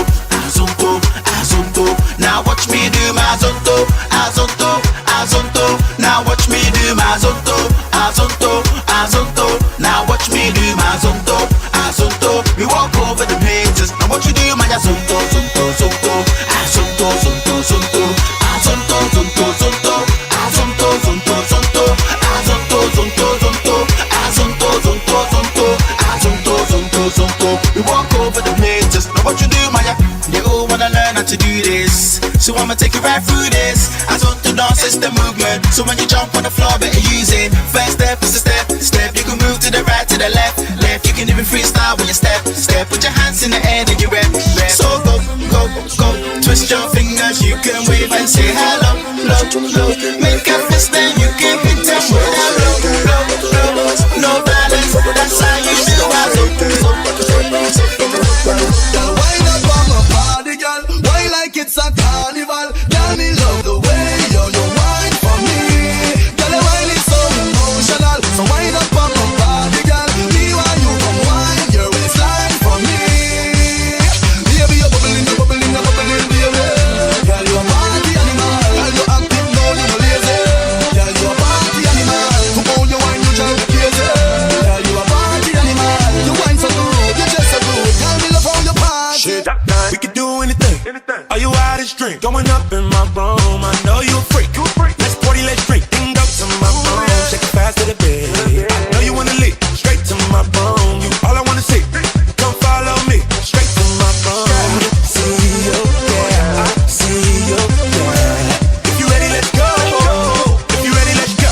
Speaker 14: zonto, zonto. Now watch me do my zonto, zonto, zonto. Now watch me do my zonto, zonto, zonto. Now watch me do my zonto, zonto. We walk over them haters. Now what you do, man, you zonto, zonto, zonto, zonto, zonto, zonto, zonto, zonto, zonto, zonto, zonto, zonto, zonto, zonto, zonto, zonto, zonto, zonto, zonto, zonto. We walk over the haters. Now what you do, Maya? They all wanna learn how to do this, so I'ma take you right through this. I want to dance, it's the movement. So when you jump on the floor, better use it. First step is a step, step. You can move to the right, to the left, left. You can even freestyle when you step, step. Put your hands in the air, then you rap, rap. So go, go, go. Twist your fingers, you can wave and say hello, low, low. Make a fist, then you can hit them with a low, low, low. No balance, that's how you do
Speaker 9: Girl, wind up on my body, girl. Why like it's a carnival? Girl, me love the way you wine for me. Girl, the wine is so emotional. So wind up on my body, girl. Me want you come wine your waistline for me. Baby, you're bubbling, you're bubbling, you're bubbling, baby. Girl, you're a party animal. Girl, you're active, no, you're lazy. Girl, you're a party animal. To hold your wine, you drive me crazy. Girl, you're a party animal. You wine so good, you just so good. Girl, me love how you party.
Speaker 11: Shit, we could do anything. Are you out of drink? Going up in my room. I know you a freak. Let's party, let's drink. Ding up to my room. Shake it fast to the bed. I know you wanna leave. Straight to my room. You all I wanna see. Come follow me. Straight to my room. See you, yeah. I see you, yeah. If you ready, let's go. If you ready, let's go.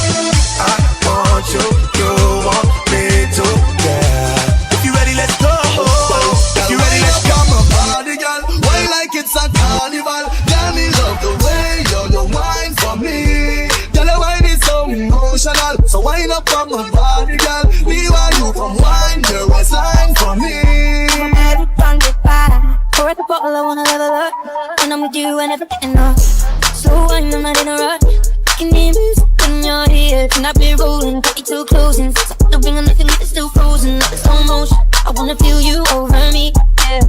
Speaker 11: I want you. You want me to, yeah. If you ready, let's go. If you ready, let's go.
Speaker 9: Why like it's a carnival? Girl, me love the way you wine for me. Girl, the wine is so emotional. So wind up on my body, girl. Me want you from wine your waistline for me.
Speaker 5: I'm headed from the bar. Pour at the bottle, I wanna level up. When I'm with you, I never get enough. Slow wine, I'm not in a rush. Can hear music in your ear. Can I be rolling? Got you too closing. The ring on nothing, it's still frozen. Like slow motion. I wanna feel you over me. Yeah.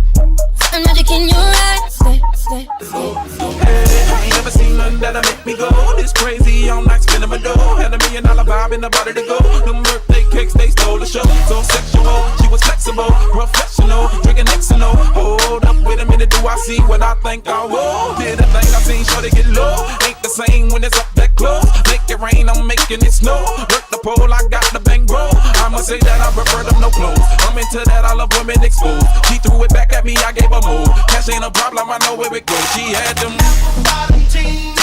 Speaker 5: Something magic in your eyes. Stay, stay.
Speaker 11: I ain't never seen nothing that'll make me go this crazy. I'm like spinning my dough. Had $1 million vibe in the body to go. Them birthday cakes, they stole the show. So sexual, she was flexible, professional, drinking Xano. Hold up, wait a minute, do I see what I think I will? Did a thing I seen, sure to get low. Ain't the same when it's up that close. Make it rain, I'm making it snow. Work the pole, I got the bang bro. I'ma say that I prefer them no clothes. I'm into that, I love women exposed. She threw it back at me, I gave her move. Cash ain't a problem, I know where it goes. She had them bottom jeans,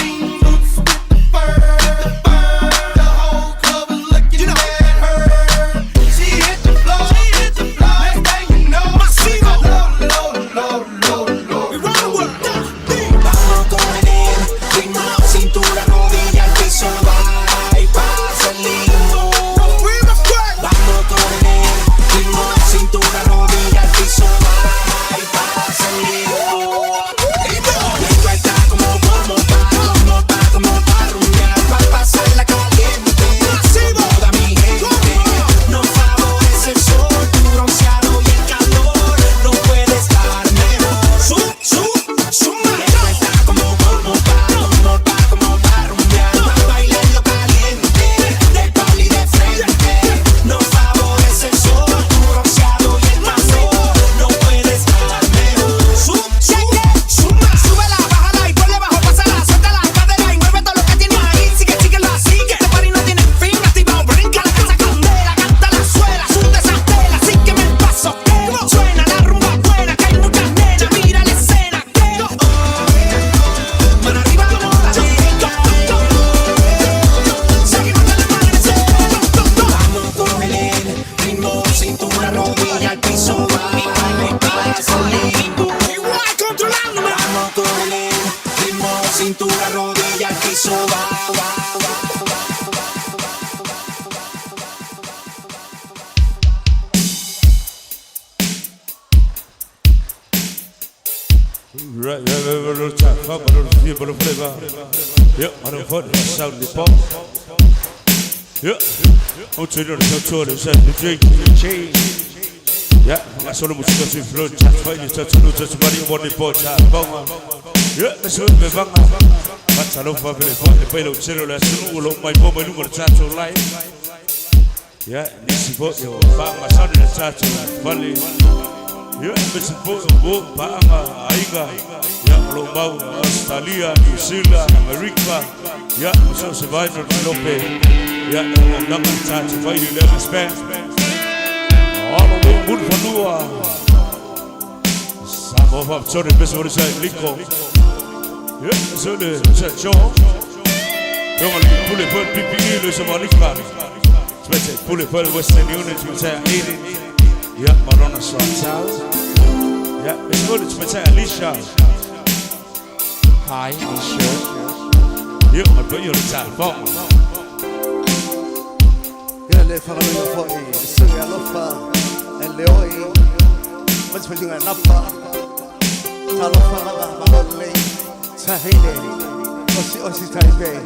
Speaker 11: boots with the fur. The whole club was looking at her. She hit the floor, next thing you know, low. We run the world.
Speaker 13: Vamos con él, ritmo, cintura, rodilla, al piso, va y pasa el lindo. Vamos con él, ritmo, cintura, rodilla, al piso, va y pasa el lindo. Esto está como
Speaker 1: Right, little chat, fuck, a little people flavor. Yep, I don't fuck, sound the pop. Yep, I'm trading the tour, the set, the drink, the chain. Yeah, I saw the music of the flow, chat, fight, you touch, you touch, body, one, the port, chat, bong. Yeah, that's what we're bang. But I don't fuck with the payload, channel, that's the rule of my bomb, I look at the chat, so live. Yeah, this is what you're back, my son, the chat, valley. Yeah, Mr. Book, Bahama, Aiga, yeah, Lombau, Australia, New Zealand, America, yeah, so survivor, Lope, yeah, number touch, if I do let me spend. All the way, good for Lua. Some of them, sorry, best what is that, Lico. Yeah, so the show. Don't want to pull it for PPE, there's a Monica. Let's pull it for the Western Unit, you say, 80. Yeah, Marona Swantal. Yeah, it's good, it's better, Alicia. Hi, Alicia. Yeah, I'll put you on the telephone.
Speaker 15: Yeah, le farò io fuori, sui all'offa, e le oi, ma spegno è l'affa. All'offa, ma non lei, sahine, osi taipei.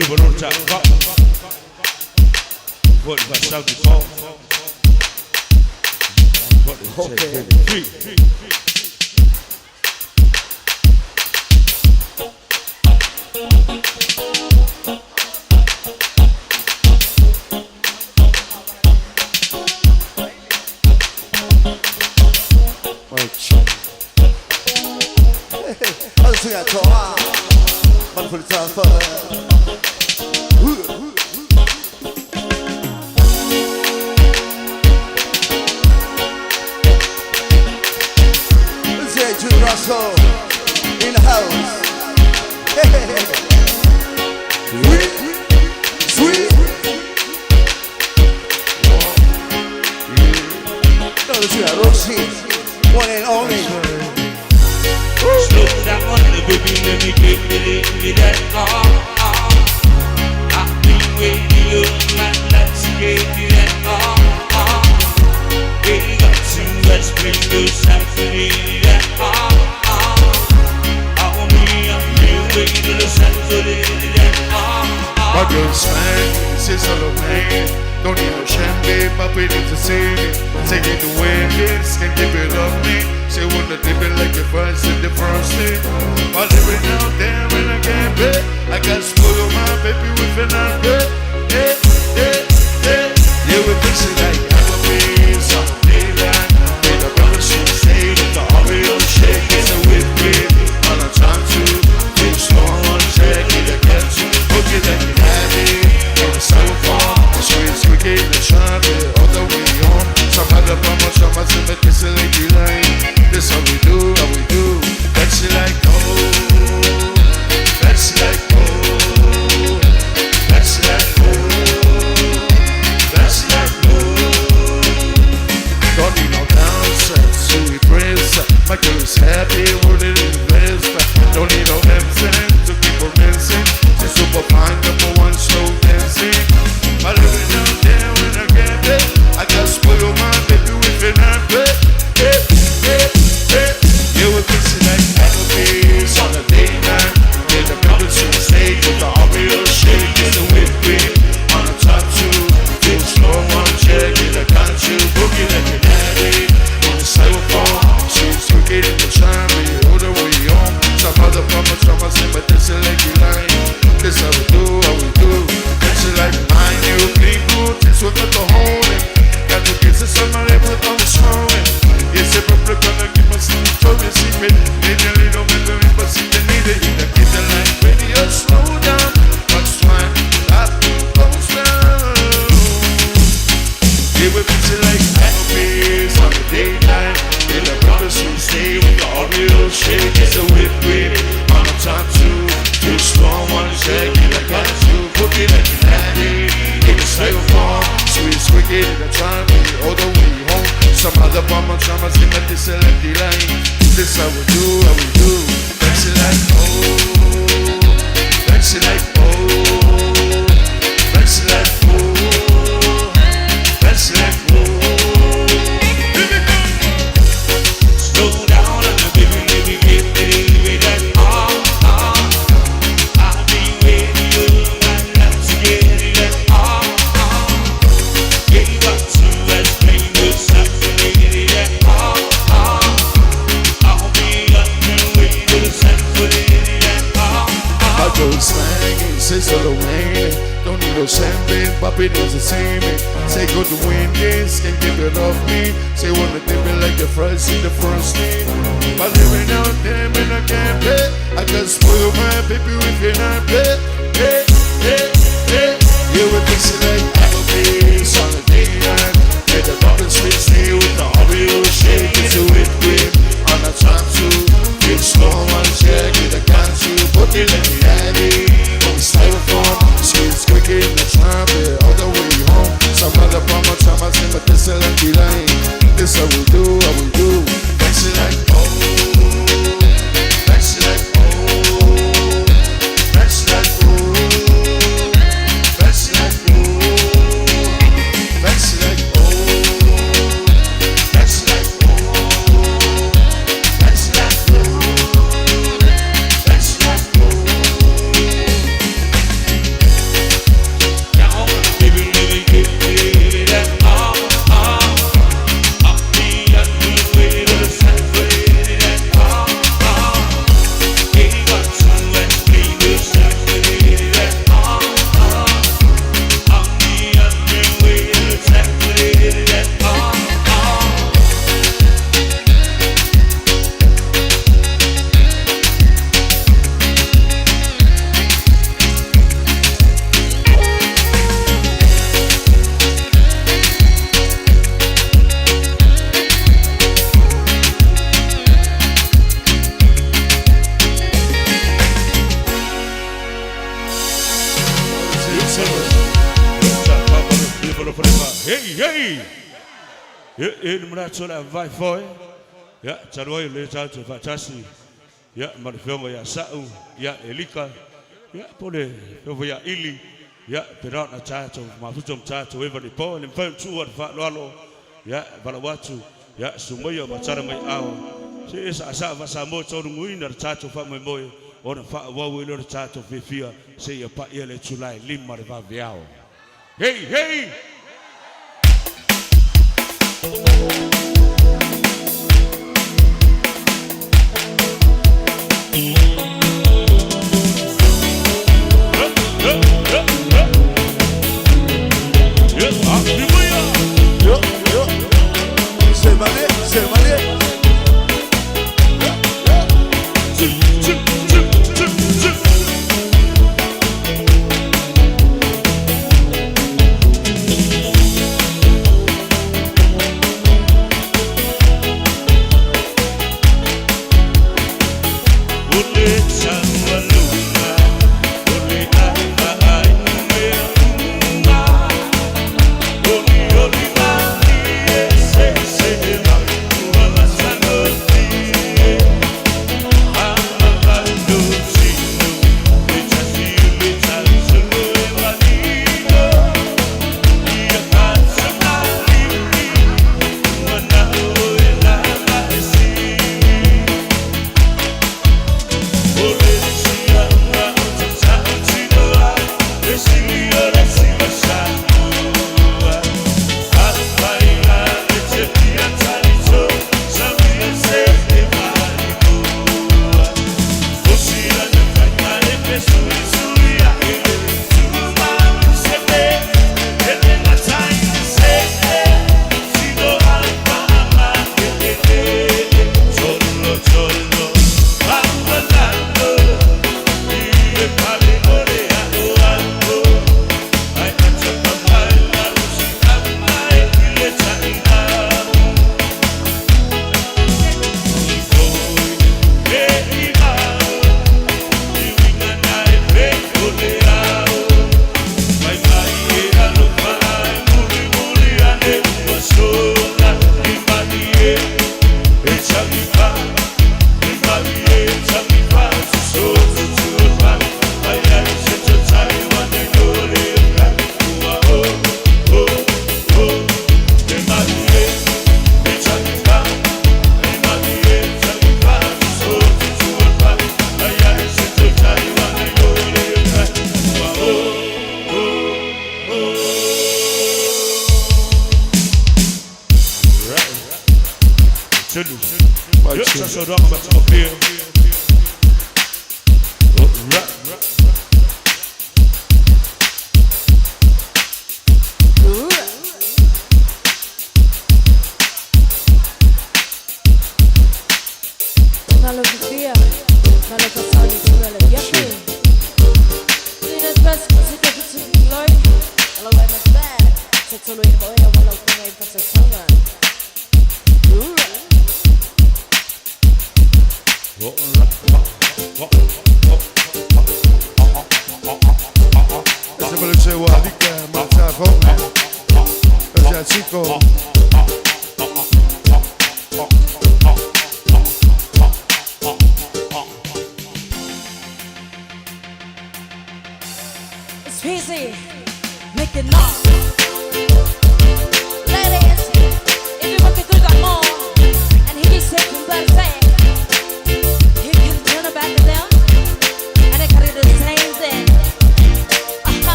Speaker 1: people don't talk about. What if I shout the phone? Okay.
Speaker 15: Let's sing that to our man for the time for let's say to Russell in the house. Sweet. No, let's do that. Roxy, one and only.
Speaker 1: Slow down, baby, let me give me that I've been waiting all my life to give you that We got too much windows, time for me that I want me, I'm here waiting, time for that
Speaker 3: My girl's fine, she's all of mine. Don't need no champagne, but we need to save it. Take it the way it is, can give it up me. She wanna dip it like the first and the first thing. But living out there when I can't pay, I got spoil my baby with an unbed. Yeah, we fix it like Applebee's on the daylight. Made a brother should say that the Oreo shake is a whip whip. All I'm trying to fix no one check it, I get to hook it like you had it. In the Soulful, the streets we get the shot all the way home. Some other mama, some of them make this a lady line. This how we do, that's it like oh, that's it like oh, that's it like oh, that's it like oh. Don't need no downside, so we praise. My girl is happy, worth it invest. Don't need no empty to keep her dancing. She's super fine, number one slow dancing. But living out there when I get it, I got spoiled my baby with an iPad. Yeah, we fix it like Applebee's on a day night. In the middle to the stage with the Oreo shake. It's a whip whip on the top two. Feel slow one check it, I got you. Boogie like your daddy on the Soulful. She's wicked in the charm, all the way home. Some other mama, some I say, but this is like you lying. This how we do, This is like mine, you clean good. This was not the whole. Got to get to somebody put on the showing. Yes, if I'm gonna give my son to the secret. Then you little memory, but see the need it. You get the line, radio slow down. What's one, that goes down. Yeah, we fix it like Applebee's on the daytime. In the brothers who stay with the Oreo shake. It's a whip whip on the top two. Too strong, one shake, and I got you. Book it like an addict. In the Soulful, sweet, wicked, and I try me all the way home. Some other bomber dramas in my disability line. This how we do. That's it like oh, that's it like oh, that's it like oh, that's it like oh.
Speaker 1: Slow down and baby, that I'll be waiting all my life to get that Gave up to that famous symphony that I'll be up and waiting for the symphony that
Speaker 3: My girl's slang, says all the way. Don't need no champagne, Papi knows the same. Say go to Wendy's, can't give it off me. Say wanna dip it like the fries in the first thing. But living out there when I can't pay, I can spoil my baby with your not pay. Yeah, we fix it like Applebee's on a day night. Get the bottle sweet stay with the Oreo shake. It's a whip whip on the top two. Get slow one check, get a got you. Book it like you had it. On the Soulful, sweet quick in the trumpet all the way home. Some other bomber time I say, but this is like the line. This how we do, That's it like oh, that's it like oh, that's it like oh, that's it like oh.
Speaker 1: for the hey. Yeah, in Murachola vai foi. Yeah, Charoi Lecha to Fatasi. Yeah, Marfilmo ya Sau, yeah, Elika. Yeah, Pole, over ya Ili. Yeah, Pirata Chacho, Mafutum Chacho, over the pole and firm two and Fat Lalo. Yeah, Valawatu. Yeah, Sumoyo, Machara my hour. She is a Sava Samoto, Muina, Chacho for my boy, or the Fat Wowie, the Chacho Fifia, say a Pat Yele Chulai, Lima Viao. Hey!
Speaker 5: Same thing.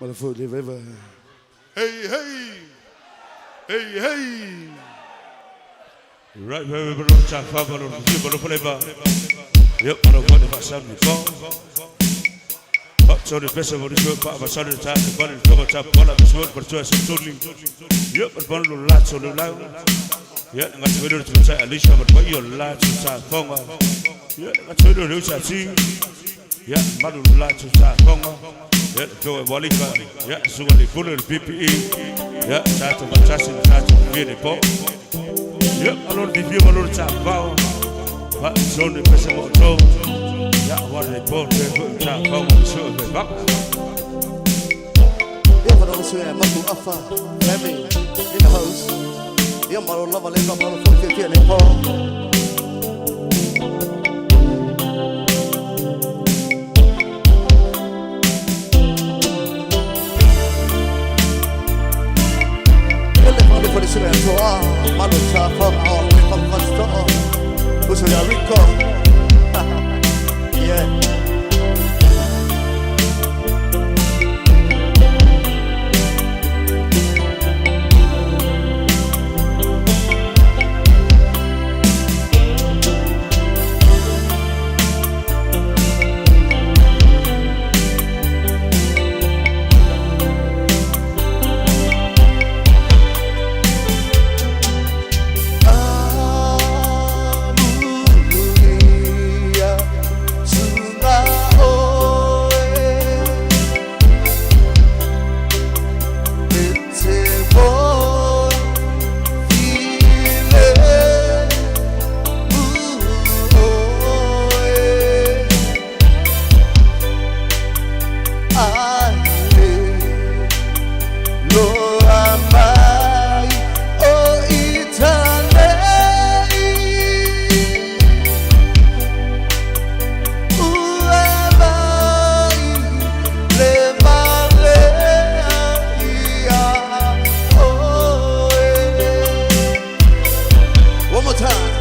Speaker 3: Motherfucker, live ever. Hey, hey. Hey, hey.
Speaker 1: Right, very good. Chap, Papa, the people of Leva. Yep, I don't want to pass on the phone. Up to the festival, this work, Papa, son of the time, the body, the cover top, one of this work, but choice of totally. Yep, but one little lot, so the loud. Yeah, I got to do to say, Alicia, but what your lot to start, Congo. Yeah, I got to do to see. Yeah, Madu lot to start, Congo. Yeah, go and Walika. Yeah, so when they put the PPE. Yeah, start to fantastic, start to be the pop. Yeah, I don't give you a little tap power. But it's only festival, so. Yeah, what they both put tap power, so they back.
Speaker 15: Yeah, for those who have Maku Afa, Lemmy, in the house. Yeah, Maro Lava, let's go, Maro 40 and Paul. For the cement to Malucha from all the way from Costa, who's a Rico. Yeah.
Speaker 7: time.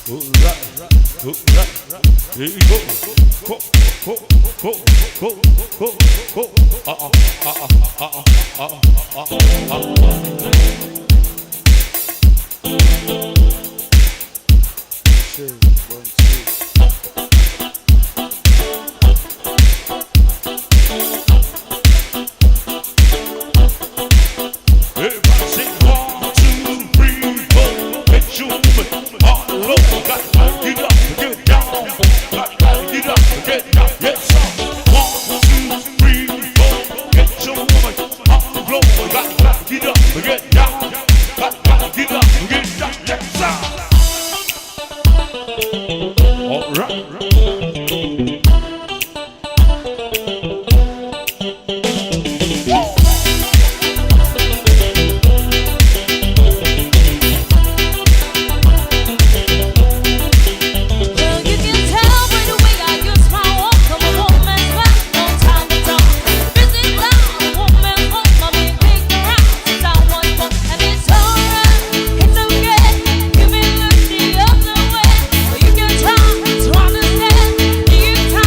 Speaker 5: You can try to understand.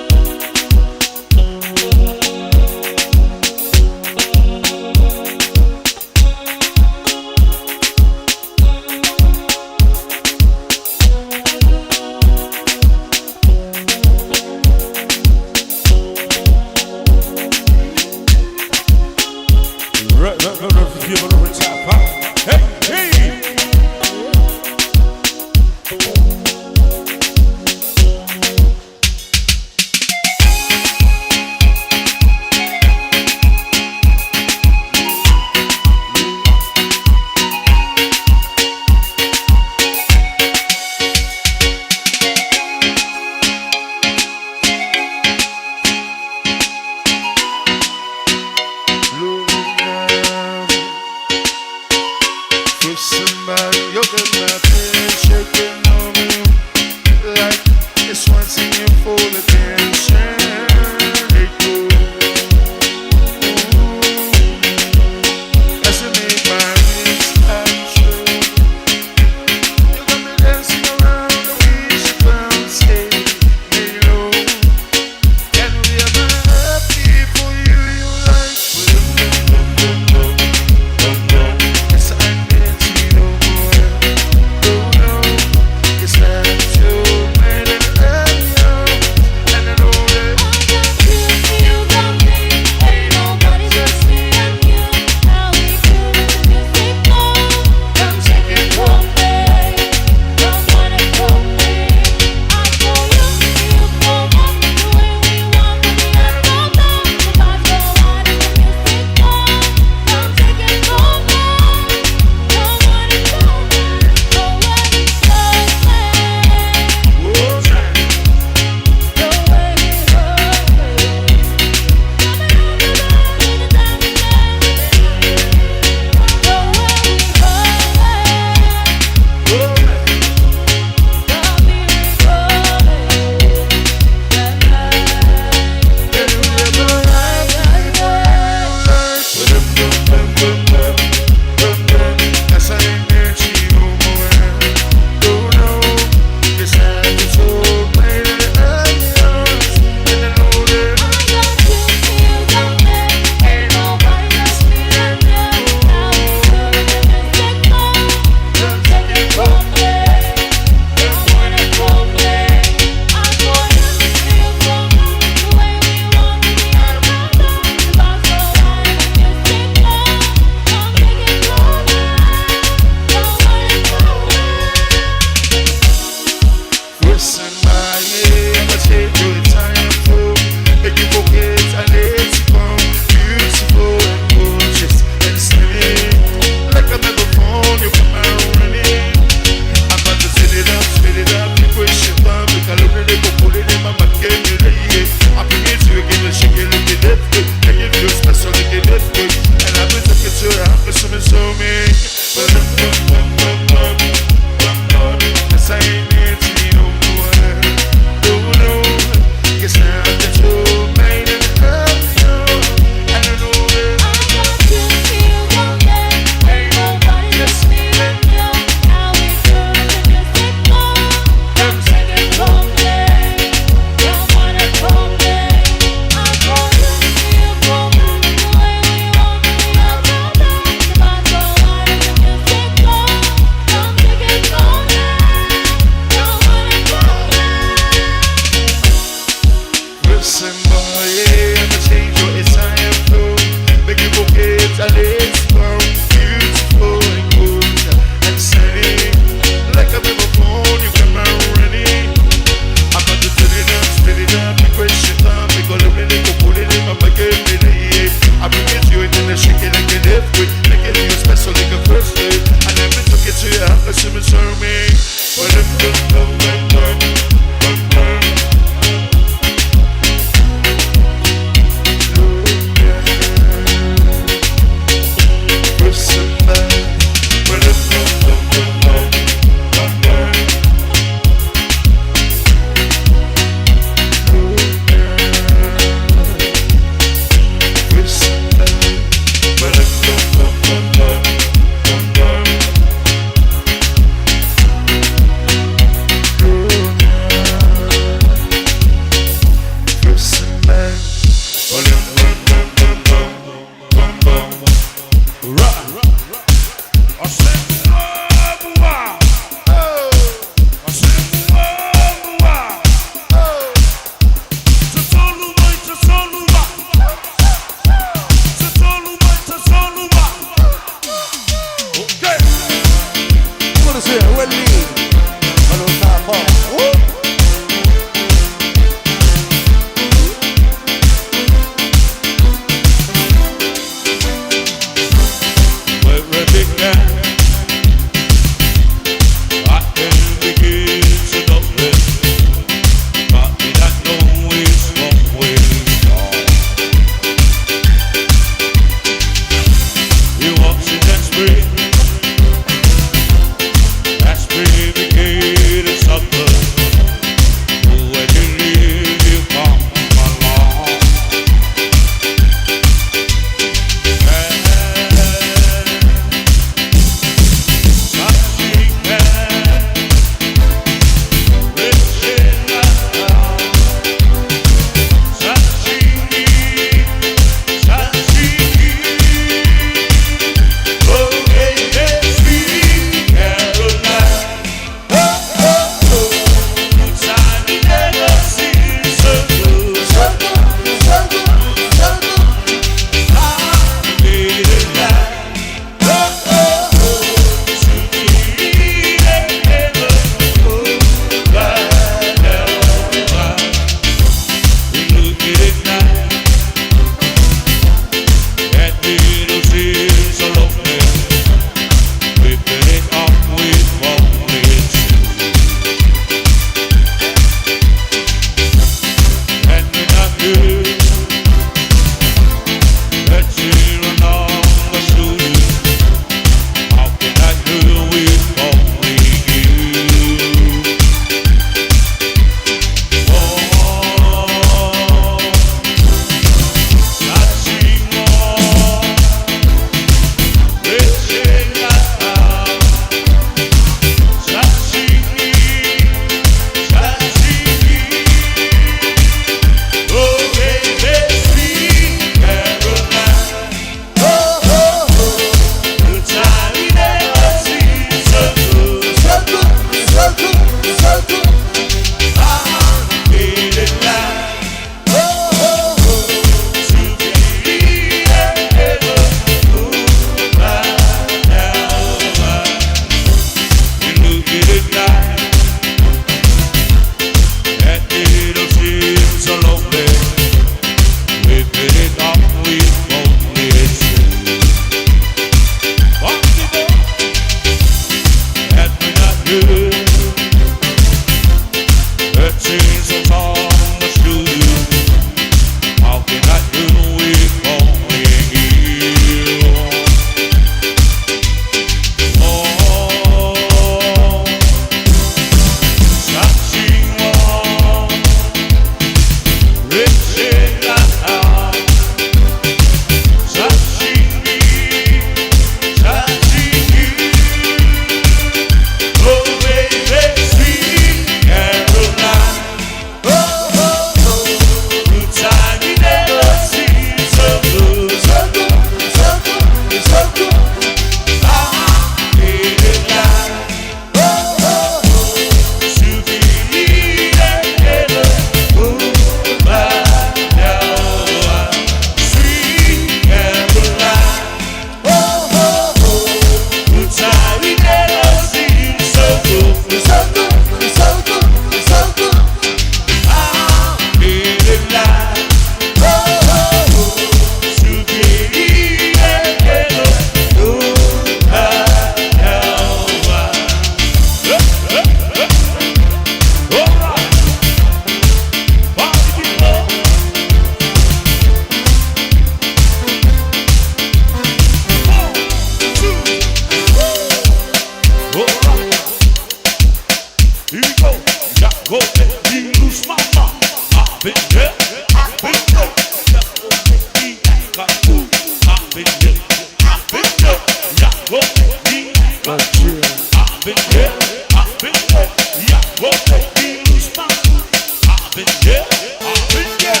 Speaker 1: go make me lose my mind. I've been there, I've been there. Yeah, go make me act like fool. I've been there, I've been there. Yeah, go make me act like fool. I've been there, I've been there. Yeah, go make me lose my mind. I've been there, I've been there.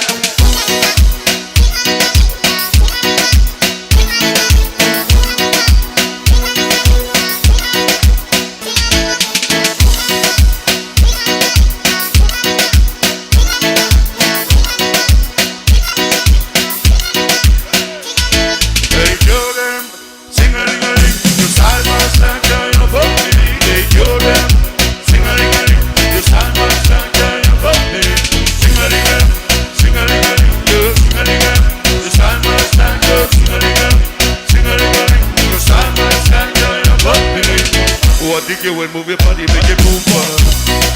Speaker 3: You will move your body, make it move on.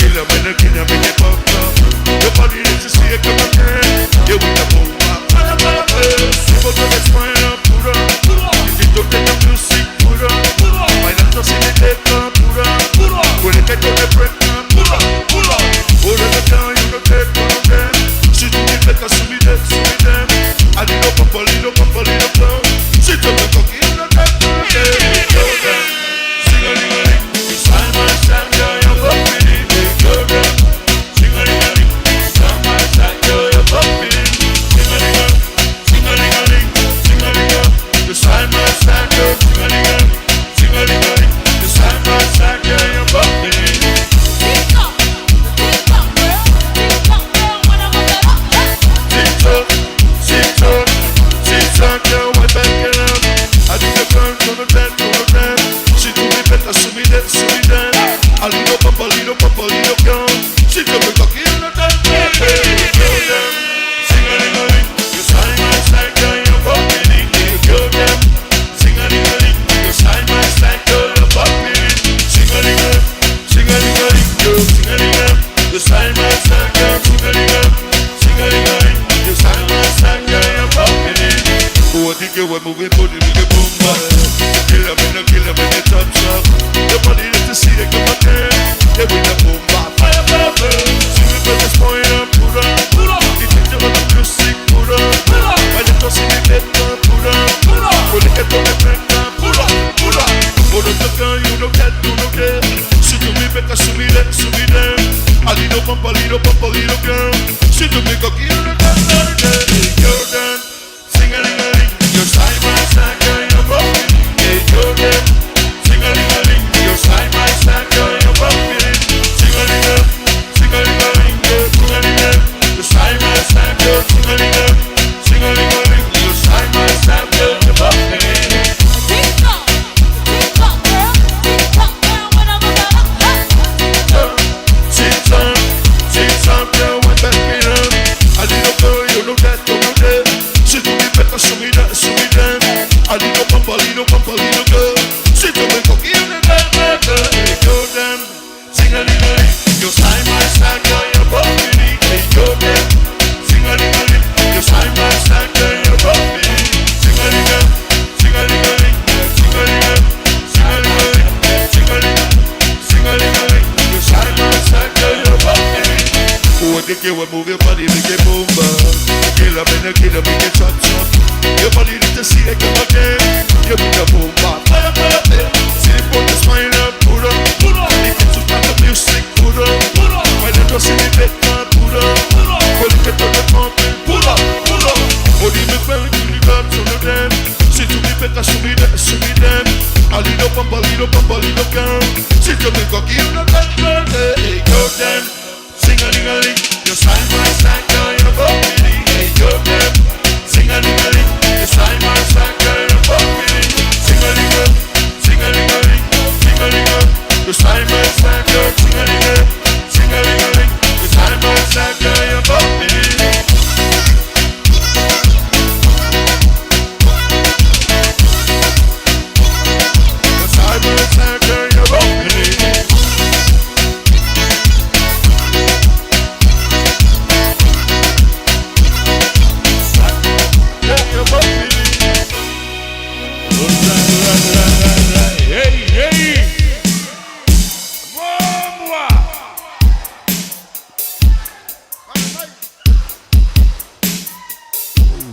Speaker 3: Kill a minute, make it pop up. Your body needs to see it come again. You will move up. People do this fine up, put up. You don't get the music, put up. My love doesn't need it, put up. When it get to the break, put up. Put it down, you don't take one of them. She do it better, so me them. I need a little flow. She took the cocky in the back. Sing a little. Sing a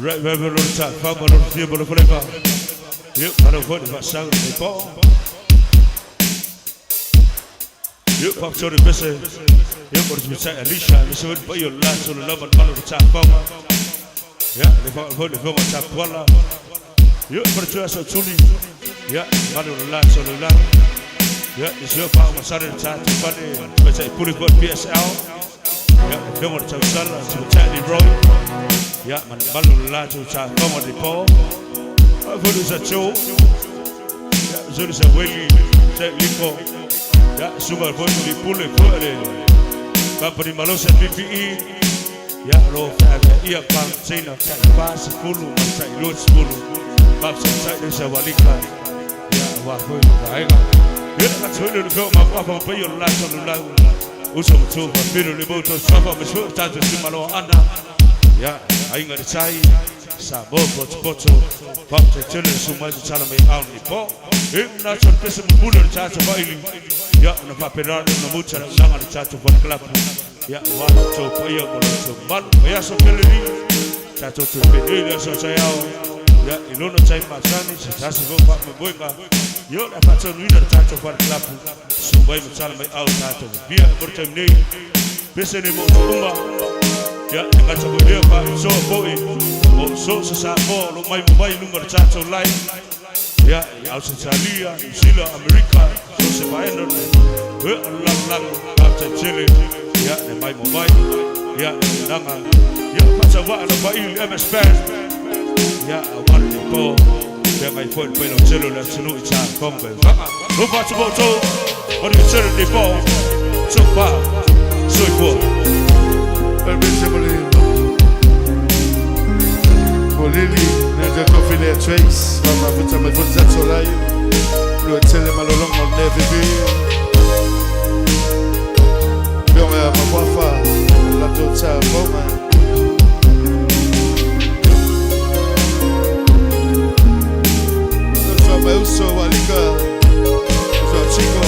Speaker 1: Right, river on top, farmer on the table of flavor. Yep, I don't want if I sound the ball. Yep, I'm sure the best. Yep, but it's beside Alicia, and so by your last on the love and man of the top farmer. Yeah, they found the film on top Kuala. Yep, but it's also Tuli. Yeah, man of the last on the land. Yeah, it's your power, Saturday time to funny. But I put it on PSL. Yeah, the film on the top Sala, to the Tiny Roy. Yeah, man, ballo la to cha come on the pole. I put it a show. Yeah, so it's a whaley, say Lico. Yeah, sugar boy to pull it, put it. Company Malos and PPE. Yeah, low fat, ear pump, chain of pass, Fulu, say Lutz Fulu. Pops inside the Sawalika. Yeah, what for you? Yeah, that's when you go, my papa, pay your lights on the line. Also, two, but Peter Liboto, some of his first time to see Malo Anna. Yeah, I ain't got the tie. Sabo, Poto, Pop to tell you so much to tell me out the ball. If not, so this is Buddha charge of Bailey. Yeah, and the Papiran and the Mucha, and the charge of one club. Yeah, one, two, three, to one, we are so killing. Tato to be so say out. Yeah, you know, no time, my son, it's a task to go back my boy. You're a pattern winner, charge of one club. So, why you tell me out of the beer, more time name. Listen, Uma. Ya, dengan sebuah pak so boy, so sesama lo main number satu lain. Ya, Australia, New Zealand, Amerika, so sebaiknya lang kapten Chile. Ya, main mobile. Ya, dengan ya macam apa ada bayi MS Pen. Ya, awal ni po, dia main phone pelo Chile dan seluruh cak kombe. Lupa cuba tu, orang Chile ni po, cuba, Soulful.
Speaker 3: Invincible. Bolili, never coffee their trace. Mama put on my foot, that's all I will tell him all along, I'll never be. Young, my wafa, la tota, woman. That's why my uso, Walika, that's why Chico.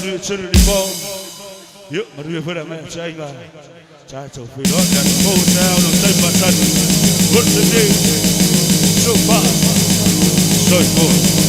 Speaker 1: Maria Trinity Ball. Yep, Maria for that man, China. Chacho, we don't have to go down on the same. What's the name? So far, so good.